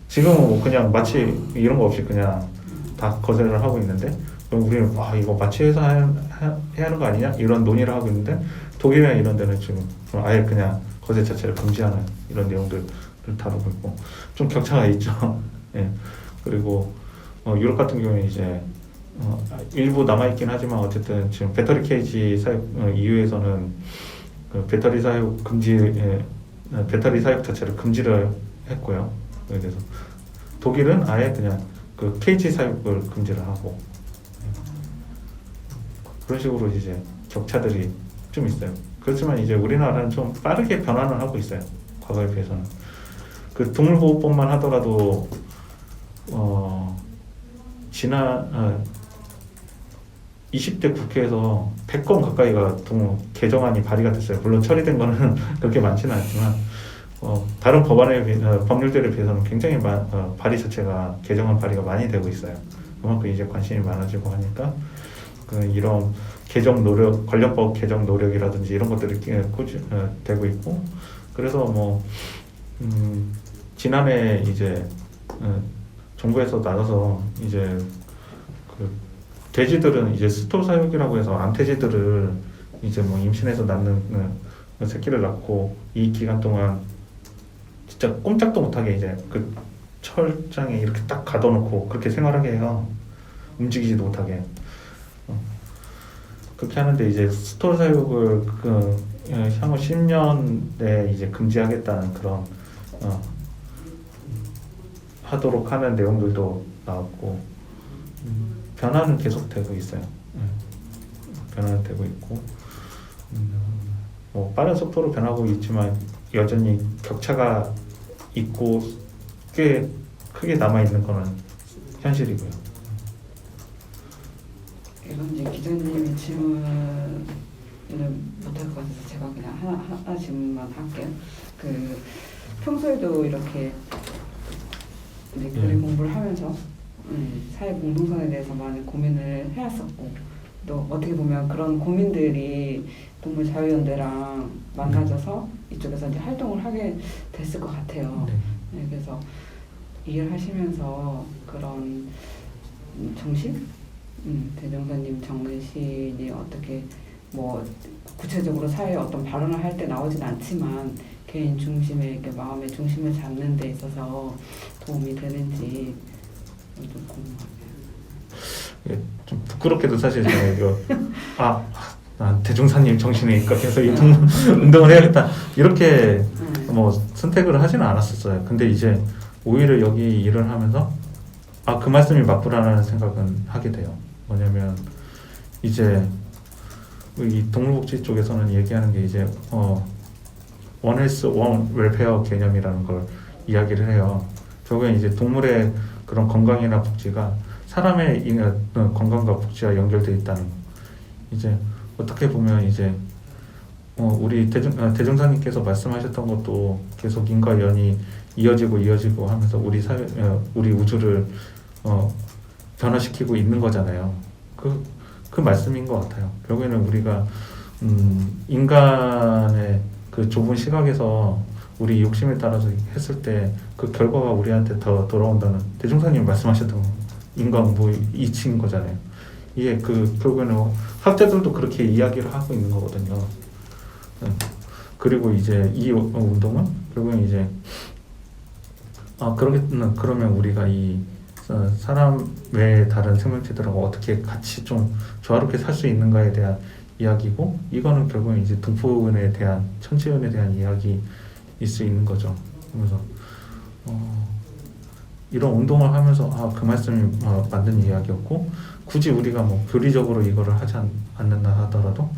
지금은 그냥 마취 이런 거 없이 그냥 다 거세를 하고 있는데 그럼 우리는 이거 마취해서 해야 하는 거 아니냐 이런 논의를 하고 있는데 독일이나 이런 데는 지금 아예 그냥 거세 자체를 금지하는 이런 내용들을 다루고 있고 좀 격차가 있죠. 예. 그리고 유럽 같은 경우에 이제 일부 남아 있긴 하지만 어쨌든 지금 배터리 케이지 사육 EU에서는 배터리 사육 배터리 사육 자체를 금지를 했고요. 그래서 독일은 아예 그냥 케이지 사육을 금지를 하고 그런 식으로 이제 격차들이 좀 있어요. 그렇지만 이제 우리나라는 좀 빠르게 변화를 하고 있어요. 과거에 비해서는. 동물보호법만 하더라도 지난 20대 국회에서 100건 가까이가 개정안이 발의가 됐어요. 물론 처리된 거는 그렇게 많지는 않지만 다른 법률들에 비해서는 굉장히 발의 자체가 개정안 발의가 많이 되고 있어요. 그만큼 이제 관심이 많아지고 하니까 이런 개정 노력, 관련법 개정 노력이라든지 이런 것들이 되고 있고 그래서 지난해 이제 정부에서 나가서 이제 돼지들은 이제 스톨 사육이라고 해서 암돼지들을 이제 임신해서 낳는 새끼를 낳고 이 기간 동안 진짜 꼼짝도 못하게 이제 철장에 이렇게 딱 가둬놓고 그렇게 생활하게 해요. 움직이지도 못하게. 그렇게 하는데 이제 스톨 사육을 향후 10년 내에 이제 금지하겠다는 그런 하도록 하는 내용들도 나왔고 변화는 계속되고 있어요. 변화는 되고 있고 빠른 속도로 변하고 있지만 여전히 격차가 있고 꽤 크게 남아 있는 거는 현실이고요.
이건 이제 기자님이 질문을 못할 것 같아서 제가 그냥 하나 질문만 할게요. 평소에도 이렇게 교리 공부를 하면서 사회 공동선에 대해서 많이 고민을 해왔었고 또 어떻게 보면 그런 고민들이 동물자유연대랑 만나져서 이쪽에서 이제 활동을 하게 됐을 것 같아요. 네, 그래서 일을 하시면서 그런 정신? 대종사님 정신이 어떻게 구체적으로 사회에 어떤 발언을 할 때 나오진 않지만 개인 중심의 이렇게 마음의 중심을 잡는 데 있어서 도움이 되는지 좀 궁금하네요.
예, 좀 부끄럽게도 사실 제가 이거 대종사님 정신에 입각해서 이 운동을 해야겠다 이렇게 선택을 하지는 않았었어요. 근데 이제 오히려 여기 일을 하면서 그 말씀이 맞구나라는 생각은 하게 돼요. 뭐냐면 이제 이 동물복지 쪽에서는 얘기하는 게 이제 원 헬스 원 웰페어 개념이라는 걸 이야기를 해요. 결국엔 이제 동물의 그런 건강이나 복지가 사람의 건강과 복지와 연결되어 있다는 거. 이제 어떻게 보면 이제 우리 대종사님께서 말씀하셨던 것도 계속 인과 연이 이어지고 하면서 우리 사회, 우리 우주를 변화시키고 있는 거잖아요. 그 말씀인 것 같아요. 결국에는 우리가 인간의 그 좁은 시각에서 우리 욕심에 따라서 했을 때 그 결과가 우리한테 더 돌아온다는 대종사님 말씀하셨던 인과응보 이치인 거잖아요. 이게 결국에는 학자들도 그렇게 이야기를 하고 있는 거거든요. 그리고 이제 이 운동은 결국엔 이제 그러면 우리가 이 사람 외의 다른 생명체들하고 어떻게 같이 좀 조화롭게 살 수 있는가에 대한 이야기고, 이거는 결국엔 이제 등포근에 대한 천지연에 대한 이야기일 수 있는 거죠. 그래서 이런 운동을 하면서 그 말씀이 맞는 이야기였고, 굳이 우리가 뭐 교리적으로 이거를 하지 않는다 하더라도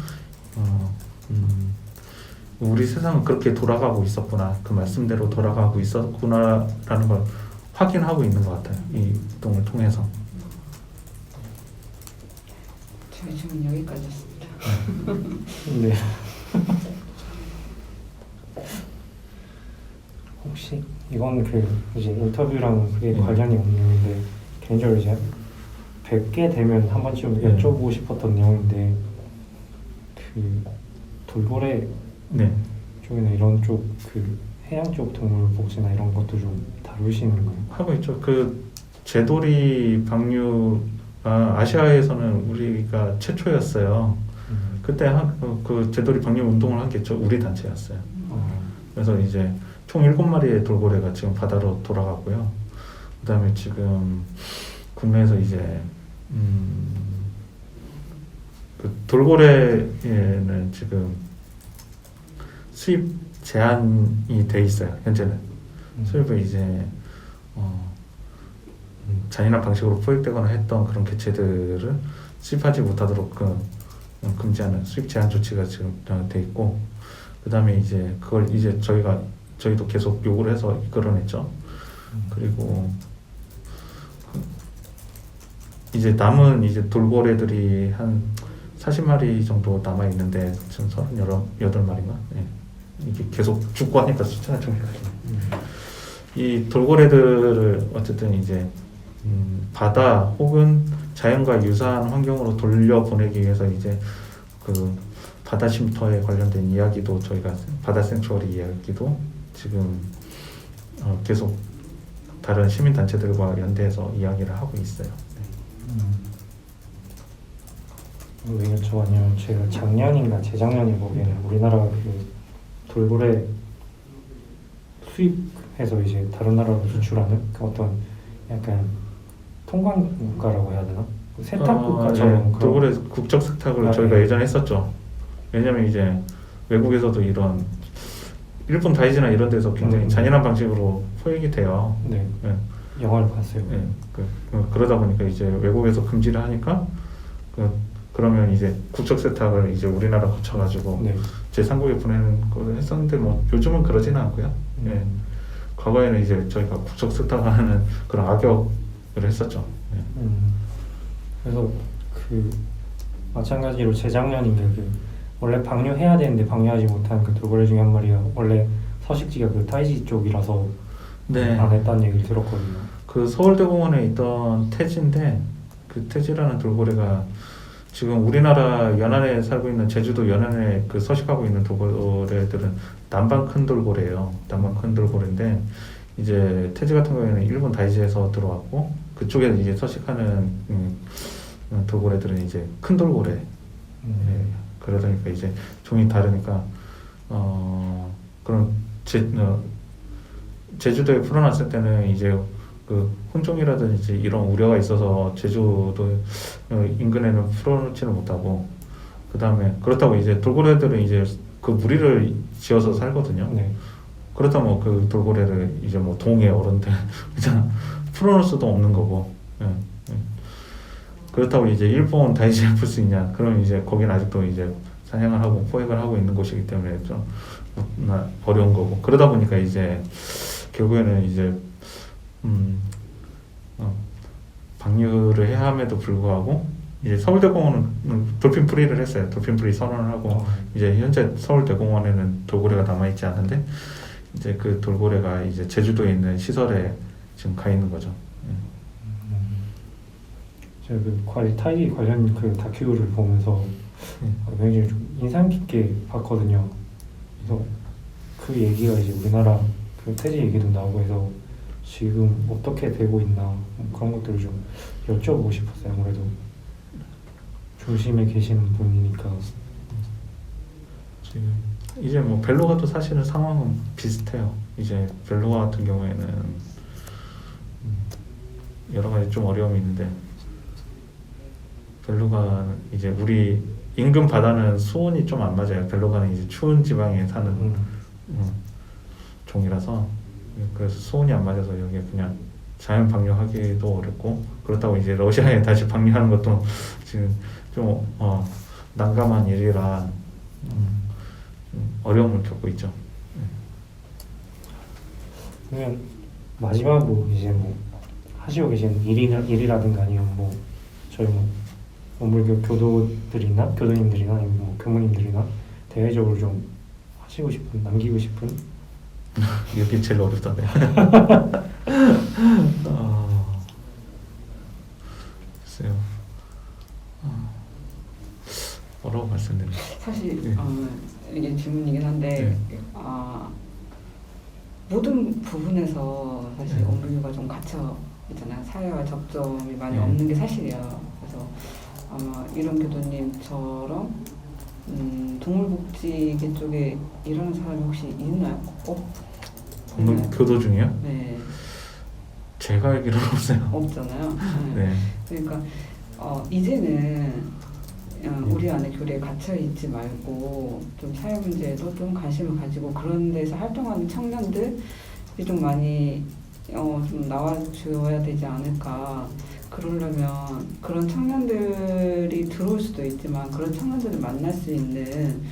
우리 세상은 그렇게 돌아가고 있었구나, 그 말씀대로 돌아가고 있었구나라는 걸 확인하고 있는 것 같아요, 이 운동을 통해서.
저희 질문 여기까지였습니다.
네. 혹시 이건 이제 인터뷰랑 그게 관련이 없는데 개인적으로 이제 뵙게 되면 한 번쯤 여쭤보고 싶었던 내용인데, 그 돌고래 쪽이나 이런 쪽 해양 쪽 동물 복지나 이런 것도 좀 다루시는 거예요?
하고 있죠. 그 제돌이 방류 아시아에서는 우리가 최초였어요. 그때 그 제돌이 방류 운동을 한 게 우리 단체였어요. 그래서 이제 총 7마리의 돌고래가 지금 바다로 돌아가고요. 그다음에 지금 국내에서 이제 그 돌고래에는 지금 수입 제한이 돼 있어요. 현재는 수입을 이제 잔인한 방식으로 포획되거나 했던 그런 개체들을 수입하지 못하도록 금지하는 수입 제한 조치가 지금 돼 있고, 그다음에 이제 그걸 이제 저희도 계속 요구를 해서 이끌어냈죠. 그리고 이제 남은 이제 돌고래들이 한 40마리 정도 남아 있는데 지금 38마리인가? 네. 이게 계속 죽고 하니까 숫자가 좀 헷갈리네. 이 돌고래들을 어쨌든 이제 바다 혹은 자연과 유사한 환경으로 돌려보내기 위해서 이제 그 바다 쉼터에 관련된 이야기도, 저희가 바다 생추어리 이야기도 지금 계속 다른 시민 단체들과 연대해서 이야기를 하고 있어요.
왜 여쭤봤냐면 제가 작년인가 재작년에 보기에는 우리나라 그 돌고래 수입해서 이제 다른 나라로 수출하는 그 어떤 약간 통관 국가라고 해야 되나? 세탁 국가처럼
돌고래 국적 세탁을 저희가 예전에 했었죠. 왜냐면 이제 외국에서도 이런 일본 다이지나 이런 데서 굉장히 잔인한 방식으로 포획이 돼요.
네. 영화를 봤어요.
네. 그러다 보니까 이제 외국에서 금지를 하니까 그러면 이제 국적 세탁을 이제 우리나라 거쳐가지고 제3국에 보내는 걸 했었는데, 뭐 요즘은 그러지는 않고요. 과거에는 이제 저희가 국적 세탁하는 그런 악역을 했었죠.
그래서 마찬가지로 재작년인데 원래 방류해야 되는데 방류하지 못한 그 돌고래 중에 한 마리가 원래 서식지가 그 타이지 쪽이라서 안 했다는 얘기를 들었거든요.
그 서울대공원에 있던 태지인데, 그 태지라는 돌고래가 지금 우리나라 연안에 살고 있는 제주도 연안에 서식하고 있는 돌고래들은 남방 큰 돌고래예요. 남방 큰 돌고래인데, 이제 태지 같은 경우에는 일본 다이지에서 들어왔고, 그쪽에 이제 서식하는 돌고래들은 이제 큰 돌고래. 그러다 보니까 이제 종이 다르니까 그런 제주도에 풀어놨을 때는 이제 그 혼종이라든지 이런 우려가 있어서 제주도 인근에는 풀어놓지는 못하고, 그 다음에 그렇다고 이제 돌고래들은 이제 그 무리를 지어서 살거든요. 그렇다면 그 돌고래를 이제 뭐 동해 어른들 그냥 풀어놓을 수도 없는 거고. 그렇다고 이제 일본 다이지에 풀 수 있냐? 그럼 이제 거기는 아직도 이제 사냥을 하고 포획을 하고 있는 곳이기 때문에 좀 어려운 거고. 그러다 보니까 이제 결국에는 이제 방류를 해야 함에도 불구하고 이제 서울대공원은 돌핀 프리를 했어요. 돌핀 프리 선언을 하고 이제 현재 서울대공원에는 돌고래가 남아 있지 않은데, 이제 그 돌고래가 이제 제주도에 있는 시설에 지금 가 있는 거죠.
제가 타이지 관련 다큐를 보면서 굉장히 좀 인상 깊게 봤거든요. 그래서 그 얘기가 이제 우리나라 태지 얘기도 나오고 해서 지금 어떻게 되고 있나 그런 것들을 좀 여쭤보고 싶었어요. 아무래도 중심에 계시는 분이니까.
지금 이제 뭐 벨로가도 사실은 상황은 비슷해요. 이제 벨로가 같은 경우에는 여러 가지 좀 어려움이 있는데 벨로가 이제 우리 인근 바다는 수온이 좀 안 맞아요. 벨로가는 이제 추운 지방에 사는 종이라서 그래서 수온이 안 맞아서 여기에 그냥 자연 방류하기도 어렵고 그렇다고 이제 러시아에 다시 방류하는 것도 지금 좀 난감한 일이라 어려움을 겪고 있죠.
그러면 마지막으로 이제 뭐 하시고 계신 일이라든가 아니면 뭐 저희 뭐 원불교 교도들이나 교도님들이나 아니면 뭐 교무님들이나 대외적으로 좀 하시고 싶은 남기고 싶은
이게 제일 어렵던데. 글쎄요. 뭐라고 말씀드리죠?
사실
네.
이게 질문이긴 한데 모든 부분에서 사실
네.
원불교가 좀 갇혀 있잖아요. 사회와 접점이 많이
네.
없는 게 사실이에요. 그래서 아마 이런 교도님처럼 동물복지계 쪽에 일하는 사람이 혹시 있나요?
공동 교도 중이요?
네,
제가 알기로는 없어요.
없잖아요.
네.
그러니까 이제는 우리 안에 교리에 갇혀 있지 말고 좀 사회 문제에도 좀 관심을 가지고 그런 데서 활동하는 청년들이 좀 많이 좀 나와줘야 되지 않을까. 그러려면 그런 청년들이 들어올 수도 있지만 그런 청년들을 만날 수 있는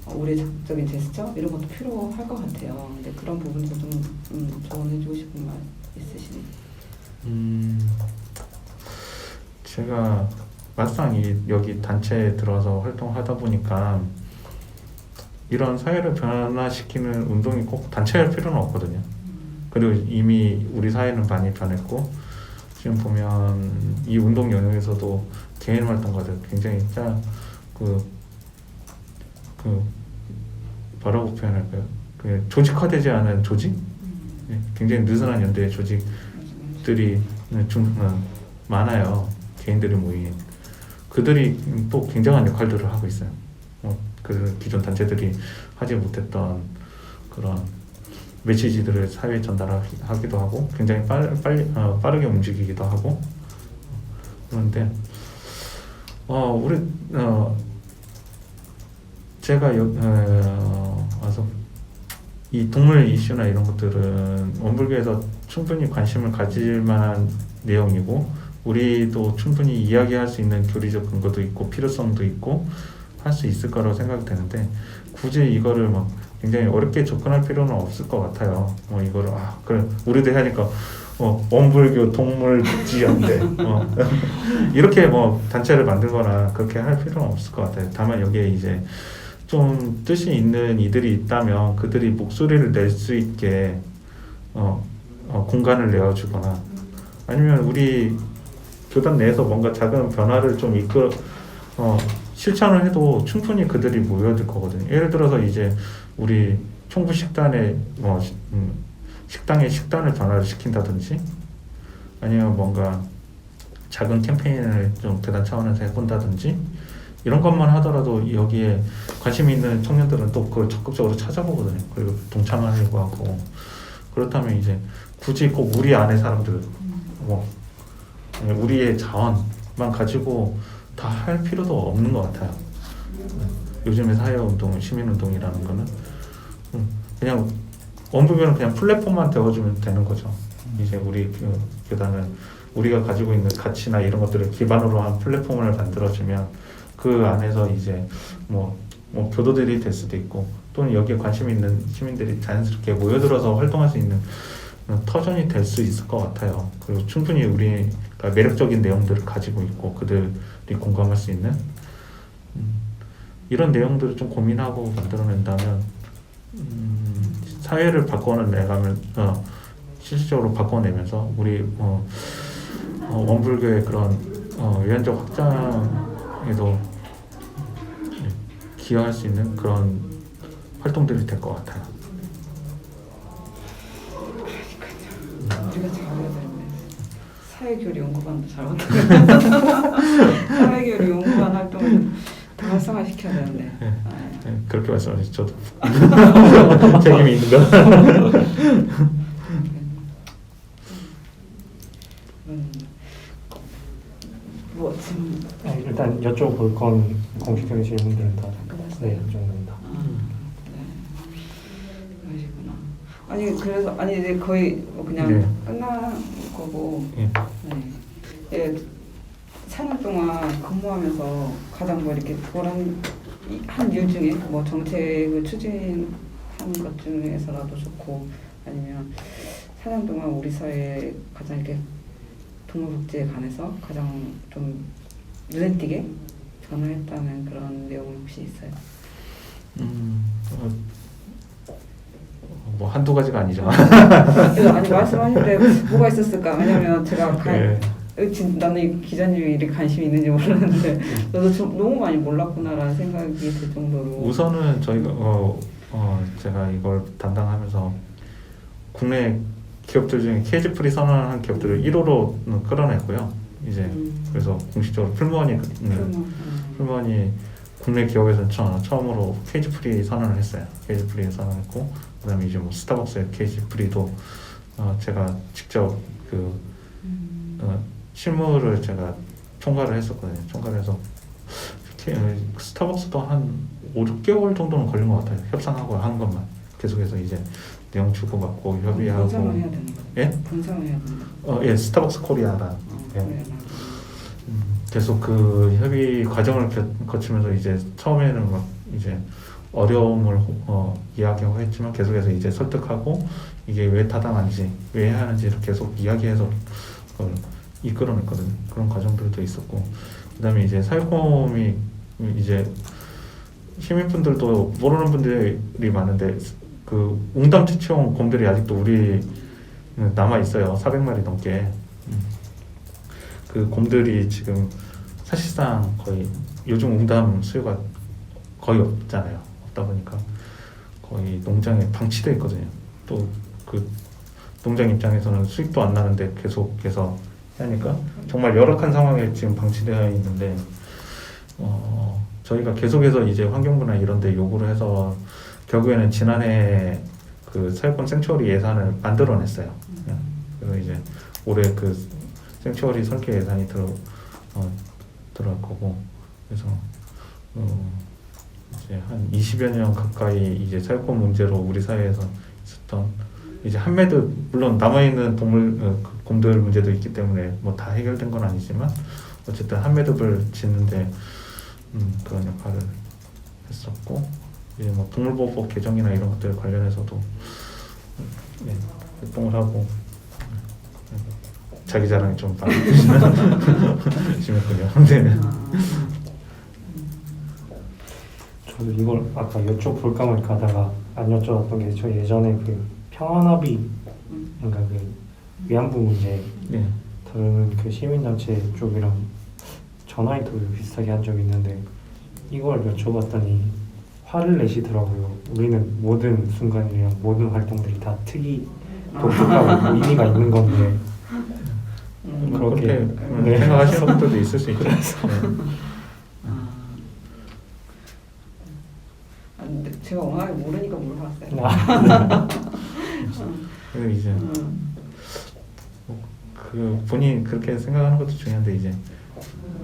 우리의 적극적인 제스처 이런 것도 필요할 것 같아요. 근데 그런 부분에서 좀 조언해주고 싶은 말 있으시나요?
제가 막상 여기 단체에 들어와서 활동하다 보니까 이런 사회를 변화시키는 운동이 꼭 단체할 필요는 없거든요. 그리고 이미 우리 사회는 많이 변했고 지금 보면 이 운동 영역에서도 개인 활동가들 굉장히 뭐라고 표현할까요? 그 조직화되지 않은 조직? 굉장히 느슨한 연대의 조직들이 많아요. 개인들이 모인. 그들이 또 굉장한 역할들을 하고 있어요. 그 기존 단체들이 하지 못했던 그런 메시지들을 사회에 전달하기도 하고 굉장히 빠르게 움직이기도 하고 그런데 제가 와서 이 동물 이슈나 이런 것들은 원불교에서 충분히 관심을 가질 만한 내용이고 우리도 충분히 이야기할 수 있는 교리적 근거도 있고 필요성도 있고 할 수 있을 거라고 생각이 되는데 굳이 이거를 막 굉장히 어렵게 접근할 필요는 없을 것 같아요. 이거를 그래 우리도 하니까 원불교 동물복지연대 이렇게 뭐 단체를 만들거나 그렇게 할 필요는 없을 것 같아요. 다만 여기에 이제 좀 뜻이 있는 이들이 있다면 그들이 목소리를 낼 수 있게 공간을 내어주거나 아니면 우리 교단 내에서 뭔가 작은 변화를 좀 실천을 해도 충분히 그들이 모여들 거거든요. 예를 들어서 이제 우리 총부 식단에 식당의 식단을 변화를 시킨다든지 아니면 뭔가 작은 캠페인을 좀 교단 차원에서 해본다든지 이런 것만 하더라도 여기에 관심 있는 청년들은 또 그걸 적극적으로 찾아보거든요. 그리고 동참하려고 하고 그렇다면 이제 굳이 꼭 우리 안에 사람들 우리의 자원만 가지고 다 할 필요도 없는 것 같아요. 요즘의 사회운동, 시민운동이라는 거는 그냥 원불교는 그냥 플랫폼만 되어주면 되는 거죠. 이제 우리 교단은 우리가 가지고 있는 가치나 이런 것들을 기반으로 한 플랫폼을 만들어주면 그 안에서 이제 뭐 교도들이 될 수도 있고 또는 여기에 관심 있는 시민들이 자연스럽게 모여들어서 활동할 수 있는 터전이 될 수 있을 것 같아요. 그리고 충분히 우리가 매력적인 내용들을 가지고 있고 그들이 공감할 수 있는 이런 내용들을 좀 고민하고 만들어낸다면 사회를 바꿔내가면 실질적으로 바꿔내면서 우리 원불교의 그런 외연적 확장에도 기여할 수 있는 그런 활동들이 될 것 같아요.
우리가 잘해야 되는데 사회교류 연구반도 잘 못하고 사회교류 연구반 활동을 다 활성화 시켜야 되는데.
네.
아,
네, 그렇게 말씀하시죠. 저도 책임이 있는 거.
뭐 지금
네, 일단 여쭤볼 건 공식적인 질문들은 다
끝났어요?
네, 이 정도입니다.
그러시구나. 아니 그래서 아니 이제 거의 뭐 그냥
네.
끝난 거고.
예.
네. 예, 4년 동안 근무하면서 가장 뭐 이렇게 한 일 중에 뭐 정책을 추진한 것 중에서라도 좋고 아니면 4년 동안 우리 사회에 가장 이렇게 동물복지에 관해서 가장 좀 눈에 띄게 변화했다는 그런 내용이 혹시 있어요?
뭐 한두 가지가 아니죠.
그래서 아니 말씀하실 때 뭐가 있었을까? 왜냐면 제가
예.
나는 이 기자님이 이렇게 관심이 있는지 몰랐는데 저도 좀 너무 많이 몰랐구나라는 생각이 들 정도로.
우선은 저희가 제가 이걸 담당하면서 국내 기업들 중에 케이지 프리 선언한 기업들을 1호로 끌어냈고요. 이제 그래서 공식적으로 풀무원이 국내 기업에서는 처음으로 케이지 프리 선언을 했어요. 케이지 프리 선언했고 그다음에 이제 뭐 스타벅스의 케이지 프리도 제가 직접 실무를 제가 총괄을 했었거든요. 총괄을 해서 스타벅스도 한 5, 6개월 정도는 걸린 것 같아요. 협상하고 한 것만 계속해서 이제 내용 주고받고 협의하고.
분석을 해야 되는 거죠?
예?
분석을 해야 되는 거.
예, 스타벅스 코리아라. 예.
그래요.
계속 그 협의 과정을 거치면서 이제 처음에는 막 이제 어려움을 이야기하고 했지만 계속해서 이제 설득하고 이게 왜 타당한지 왜 해야 하는지를 계속 이야기해서 그걸 이끌어냈거든요. 그런 과정들도 있었고 그다음에 이제 사회콤이 이제 시민분들도 모르는 분들이 많은데 그 웅담 채취용 곰들이 아직도 우리 남아 있어요. 400마리 넘게. 그 곰들이 지금 사실상 거의 요즘 웅담 수요가 거의 없잖아요. 없다 보니까 거의 농장에 방치되어 있거든요. 또 그 농장 입장에서는 수익도 안 나는데 계속해서 하니까 정말 열악한 상황에 지금 방치되어 있는데 저희가 계속해서 이제 환경부나 이런 데 요구를 해서 결국에는 지난해 그 사회권 생추어리 예산을 만들어냈어요. 그래서 이제 올해 그 생추어리 설계 예산이 들어갈 거고 그래서 이제 한 20여 년 가까이 이제 사회권 문제로 우리 사회에서 있었던 이제 한매듭 물론 남아있는 곰들 문제도 있기 때문에 뭐 다 해결된 건 아니지만 어쨌든 한매듭을 짓는데 그런 역할을 했었고 이제 뭐 동물보호법 개정이나 이런 것들 관련해서도 활동을 하고 자기 자랑이 좀 많이 심했군요. 네.
저도 이걸 아까 여쭤볼까 말까 하다가 안 여쭤봤던 게 저 예전에 그 평화나비 그러니까 그 위안부 문제
네.
다루는 그 시민단체 쪽이랑 전화 인터뷰 비슷하게 한 적이 있는데 이걸 여쭤봤더니 화를 내시더라고요. 우리는 모든 순간이랑 모든 활동들이 다 특이 독특하고 의미가 있는 건데
그렇게
네.
생각하시는 분들도 있을 수 있죠. 네.
근데 제가 워낙에 모르니까 물어봤어요.
그리고 이제 그 본인 그렇게 생각하는 것도 중요한데 이제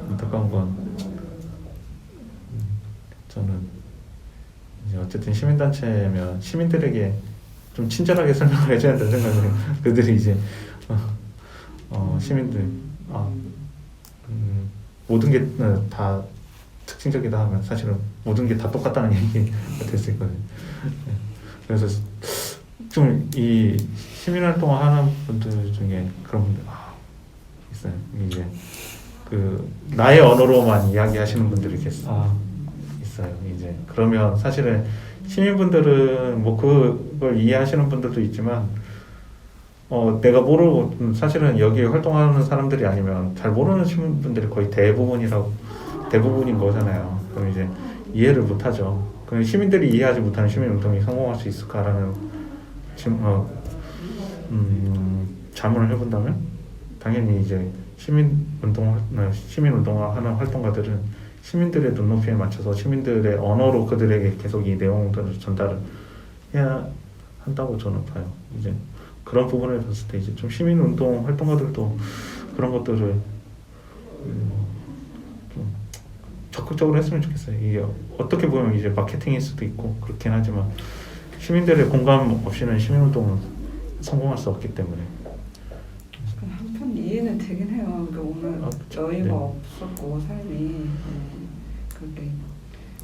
안타까운 건 저는 이제 어쨌든 시민단체면 시민들에게 좀 친절하게 설명을 해줘야 된다는 생각을 해요. 그들이 이제 시민들 모든 게 다 특징적이다 하면 사실은 모든 게 다 똑같다는 얘기가 될 수 있거든요. 그래서 좀 이 시민활동을 하는 분들 중에 그런 분들 있어요. 이제 그 나의 언어로만 이야기하시는 분들이 있어요. 이제 그러면 사실은 시민분들은 뭐 그걸 이해하시는 분들도 있지만 내가 모르고 사실은 여기에 활동하는 사람들이 아니면 잘 모르는 시민분들이 거의 대부분인 거잖아요. 그럼 이제 이해를 못하죠. 그럼 시민들이 이해하지 못하는 시민운동이 성공할 수 있을까라는 자문을 해본다면 당연히 이제 시민운동을 하는 활동가들은 시민들의 눈높이에 맞춰서 시민들의 언어로 그들에게 계속 이 내용들을 전달을 해야 한다고 저는 봐요. 이제 그런 부분을 봤을 때 이제 좀 시민운동 활동가들도 그런 것들을 좀 적극적으로 했으면 좋겠어요. 이게 어떻게 보면 이제 마케팅일 수도 있고 그렇긴 하지만 시민들의 공감 없이는 시민운동은 성공할 수 없기 때문에.
한편 이해는 되긴 해요. 그러니까 오늘
그쵸.
여유가
네.
없었고 삶이 그렇게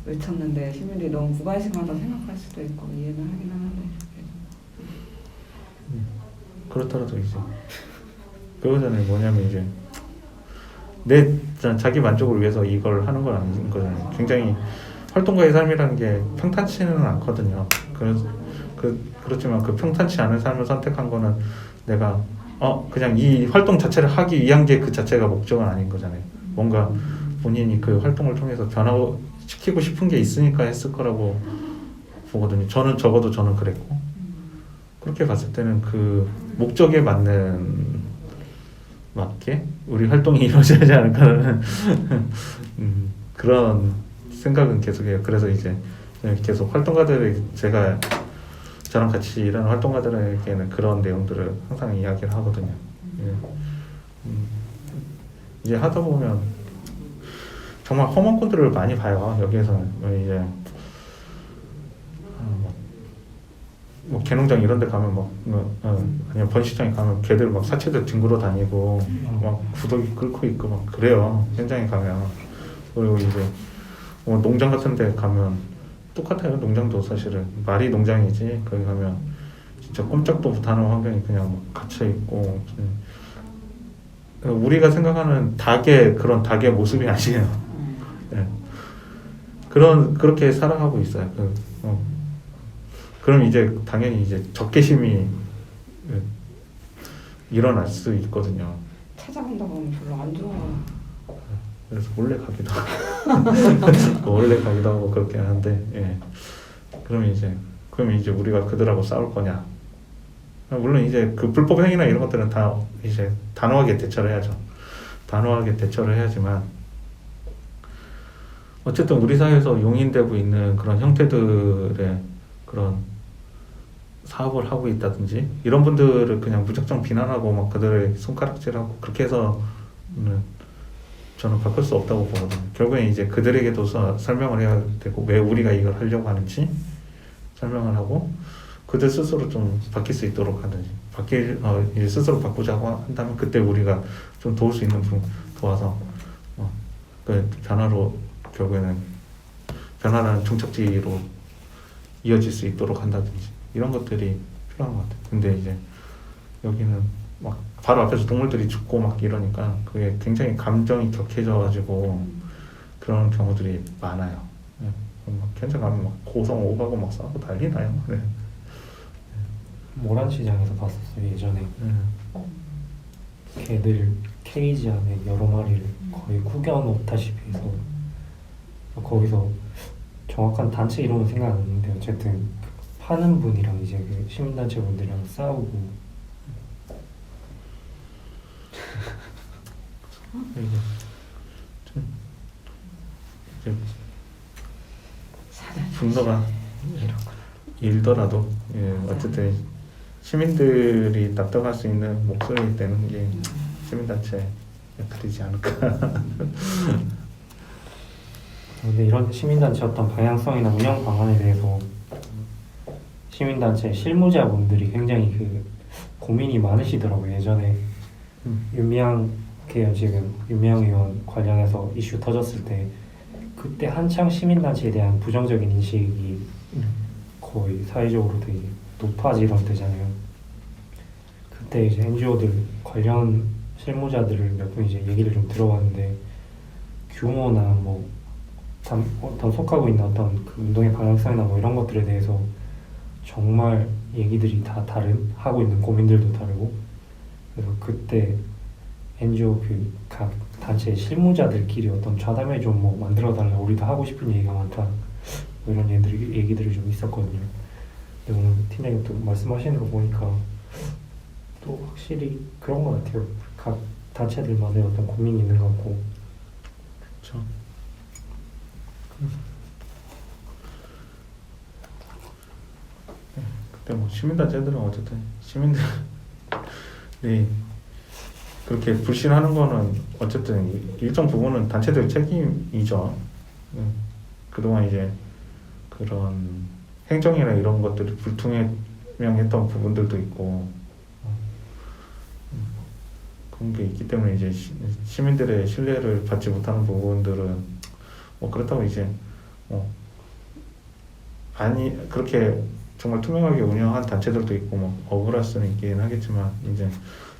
외쳤는데 시민들이 너무 무관심하다 생각할 수도 있고 이해는 하긴 하는데
그렇더라도 이제 그거잖아요. 뭐냐면 이제 내 자기 만족을 위해서 이걸 하는 건 아닌 거잖아요. 굉장히 활동가의 삶이라는 게 평탄치는 않거든요. 그래서 그렇지만 그 평탄치 않은 삶을 선택한 거는 내가 그냥 이 활동 자체를 하기 위한 게 그 자체가 목적은 아닌 거잖아요. 뭔가 본인이 그 활동을 통해서 변화시키고 싶은 게 있으니까 했을 거라고 보거든요. 적어도 저는 그랬고 그렇게 봤을 때는 그 목적에 맞게 우리 활동이 이루어져야 하지 않을까라는 그런 생각은 계속해요. 그래서 이제 계속 활동가들의 제가 저랑 같이 일하는 활동가들에게는 그런 내용들을 항상 이야기를 하거든요. 예. 이제 하다 보면 정말 험한 꾼들을 많이 봐요. 여기에서는 이제 뭐 개농장 이런 데 가면 아니면 번식장에 가면 개들 막 사체들 뒹굴어 다니고 막 구더기 끓고 있고 막 그래요. 현장에 가면. 그리고 이제 뭐 농장 같은 데 가면 똑같아요. 농장도 사실은 말이 농장이지 거기 가면 진짜 꼼짝도 못하는 환경이 그냥 막 갇혀 있고 우리가 생각하는 그런 닭의 모습이 아니에요. 네. 그렇게 살아가고 있어요. 그럼 이제 당연히 이제 적개심이 일어날 수 있거든요.
찾아간다고 하면 별로 안 좋아요.
그래서 몰래 가기도 하고 그렇게 하는데, 예. 그럼 이제 우리가 그들하고 싸울 거냐? 물론 이제 그 불법 행위나 이런 것들은 다 이제 단호하게 대처를 해야죠. 단호하게 대처를 해야지만 어쨌든 우리 사회에서 용인되고 있는 그런 형태들의 그런 사업을 하고 있다든지 이런 분들을 그냥 무작정 비난하고 막 그들의 손가락질하고 그렇게 해서는 저는 바꿀 수 없다고 보거든요. 결국엔 이제 그들에게도 설명을 해야 되고 왜 우리가 이걸 하려고 하는지 설명을 하고 그들 스스로 좀 바뀔 수 있도록 하든지 스스로 바꾸자고 한다면 그때 우리가 좀 도울 수 있는 부분 도와서 그 변화로 결국에는 변화라는 종착지로 이어질 수 있도록 한다든지 이런 것들이 필요한 것 같아요. 근데 이제 여기는 막 바로 앞에서 동물들이 죽고 막 이러니까 그게 굉장히 감정이 격해져가지고 그런 경우들이 많아요. 네. 막 현장 가면 막 고성오가고 막 싸우고 난리 나요. 네.
모란시장에서 봤었어요 예전에. 개들 케이지 안에 여러 마리를 거의 구겨놓다시피 해서 거기서 정확한 단체 이름은 생각 안 나는데 어쨌든 파는 분이랑 이제 그 시민단체 분들이랑 싸우고
이제 분노가 일더라도 어쨌든 시민들이 납득할 수 있는 목소리 되는 게 시민단체 역할이지 않을까.
근데 이런 시민단체 어떤 방향성이나 운영 방안에 대해서 시민단체 실무자분들이 굉장히 그 고민이 많으시더라고요. 예전에 윤미향 의원 관련해서 이슈 터졌을 때 그때 한창 시민단체에 대한 부정적인 인식이 거의 사회적으로 되게 높아지던 때잖아요. 그때 이제 NGO들 관련 실무자들을 몇 분 이제 얘기를 좀 들어봤는데 규모나 뭐 어떤 속하고 있는 어떤 그 운동의 방향성이나 뭐 이런 것들에 대해서 정말 얘기들이 다 하고 있는 고민들도 다르고 그래서 그때 NGO 그 각 단체 실무자들끼리 어떤 좌담회 좀 뭐 만들어달라 우리도 하고 싶은 얘기가 많다 뭐 이런 얘기들이 좀 있었거든요. 근데 오늘 팀장님 또 말씀하시는 거 보니까 또 확실히 그런 것 같아요. 각 단체들만의 어떤 고민이 있는 것 같고
그렇죠. 그때 뭐 시민단체들은 어쨌든 시민들이 그렇게 불신하는 거는 어쨌든 일정 부분은 단체들 책임이죠. 그동안 이제 그런 행정이나 이런 것들이 불투명했던 부분들도 있고 그런 게 있기 때문에 이제 시민들의 신뢰를 받지 못하는 부분들은 뭐 그렇다고 이제 아니 그렇게 정말 투명하게 운영한 단체들도 있고 뭐 억울할 수는 있긴 하겠지만 이제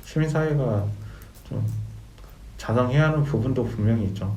시민 사회가 좀 자성해야 하는 부분도 분명히 있죠.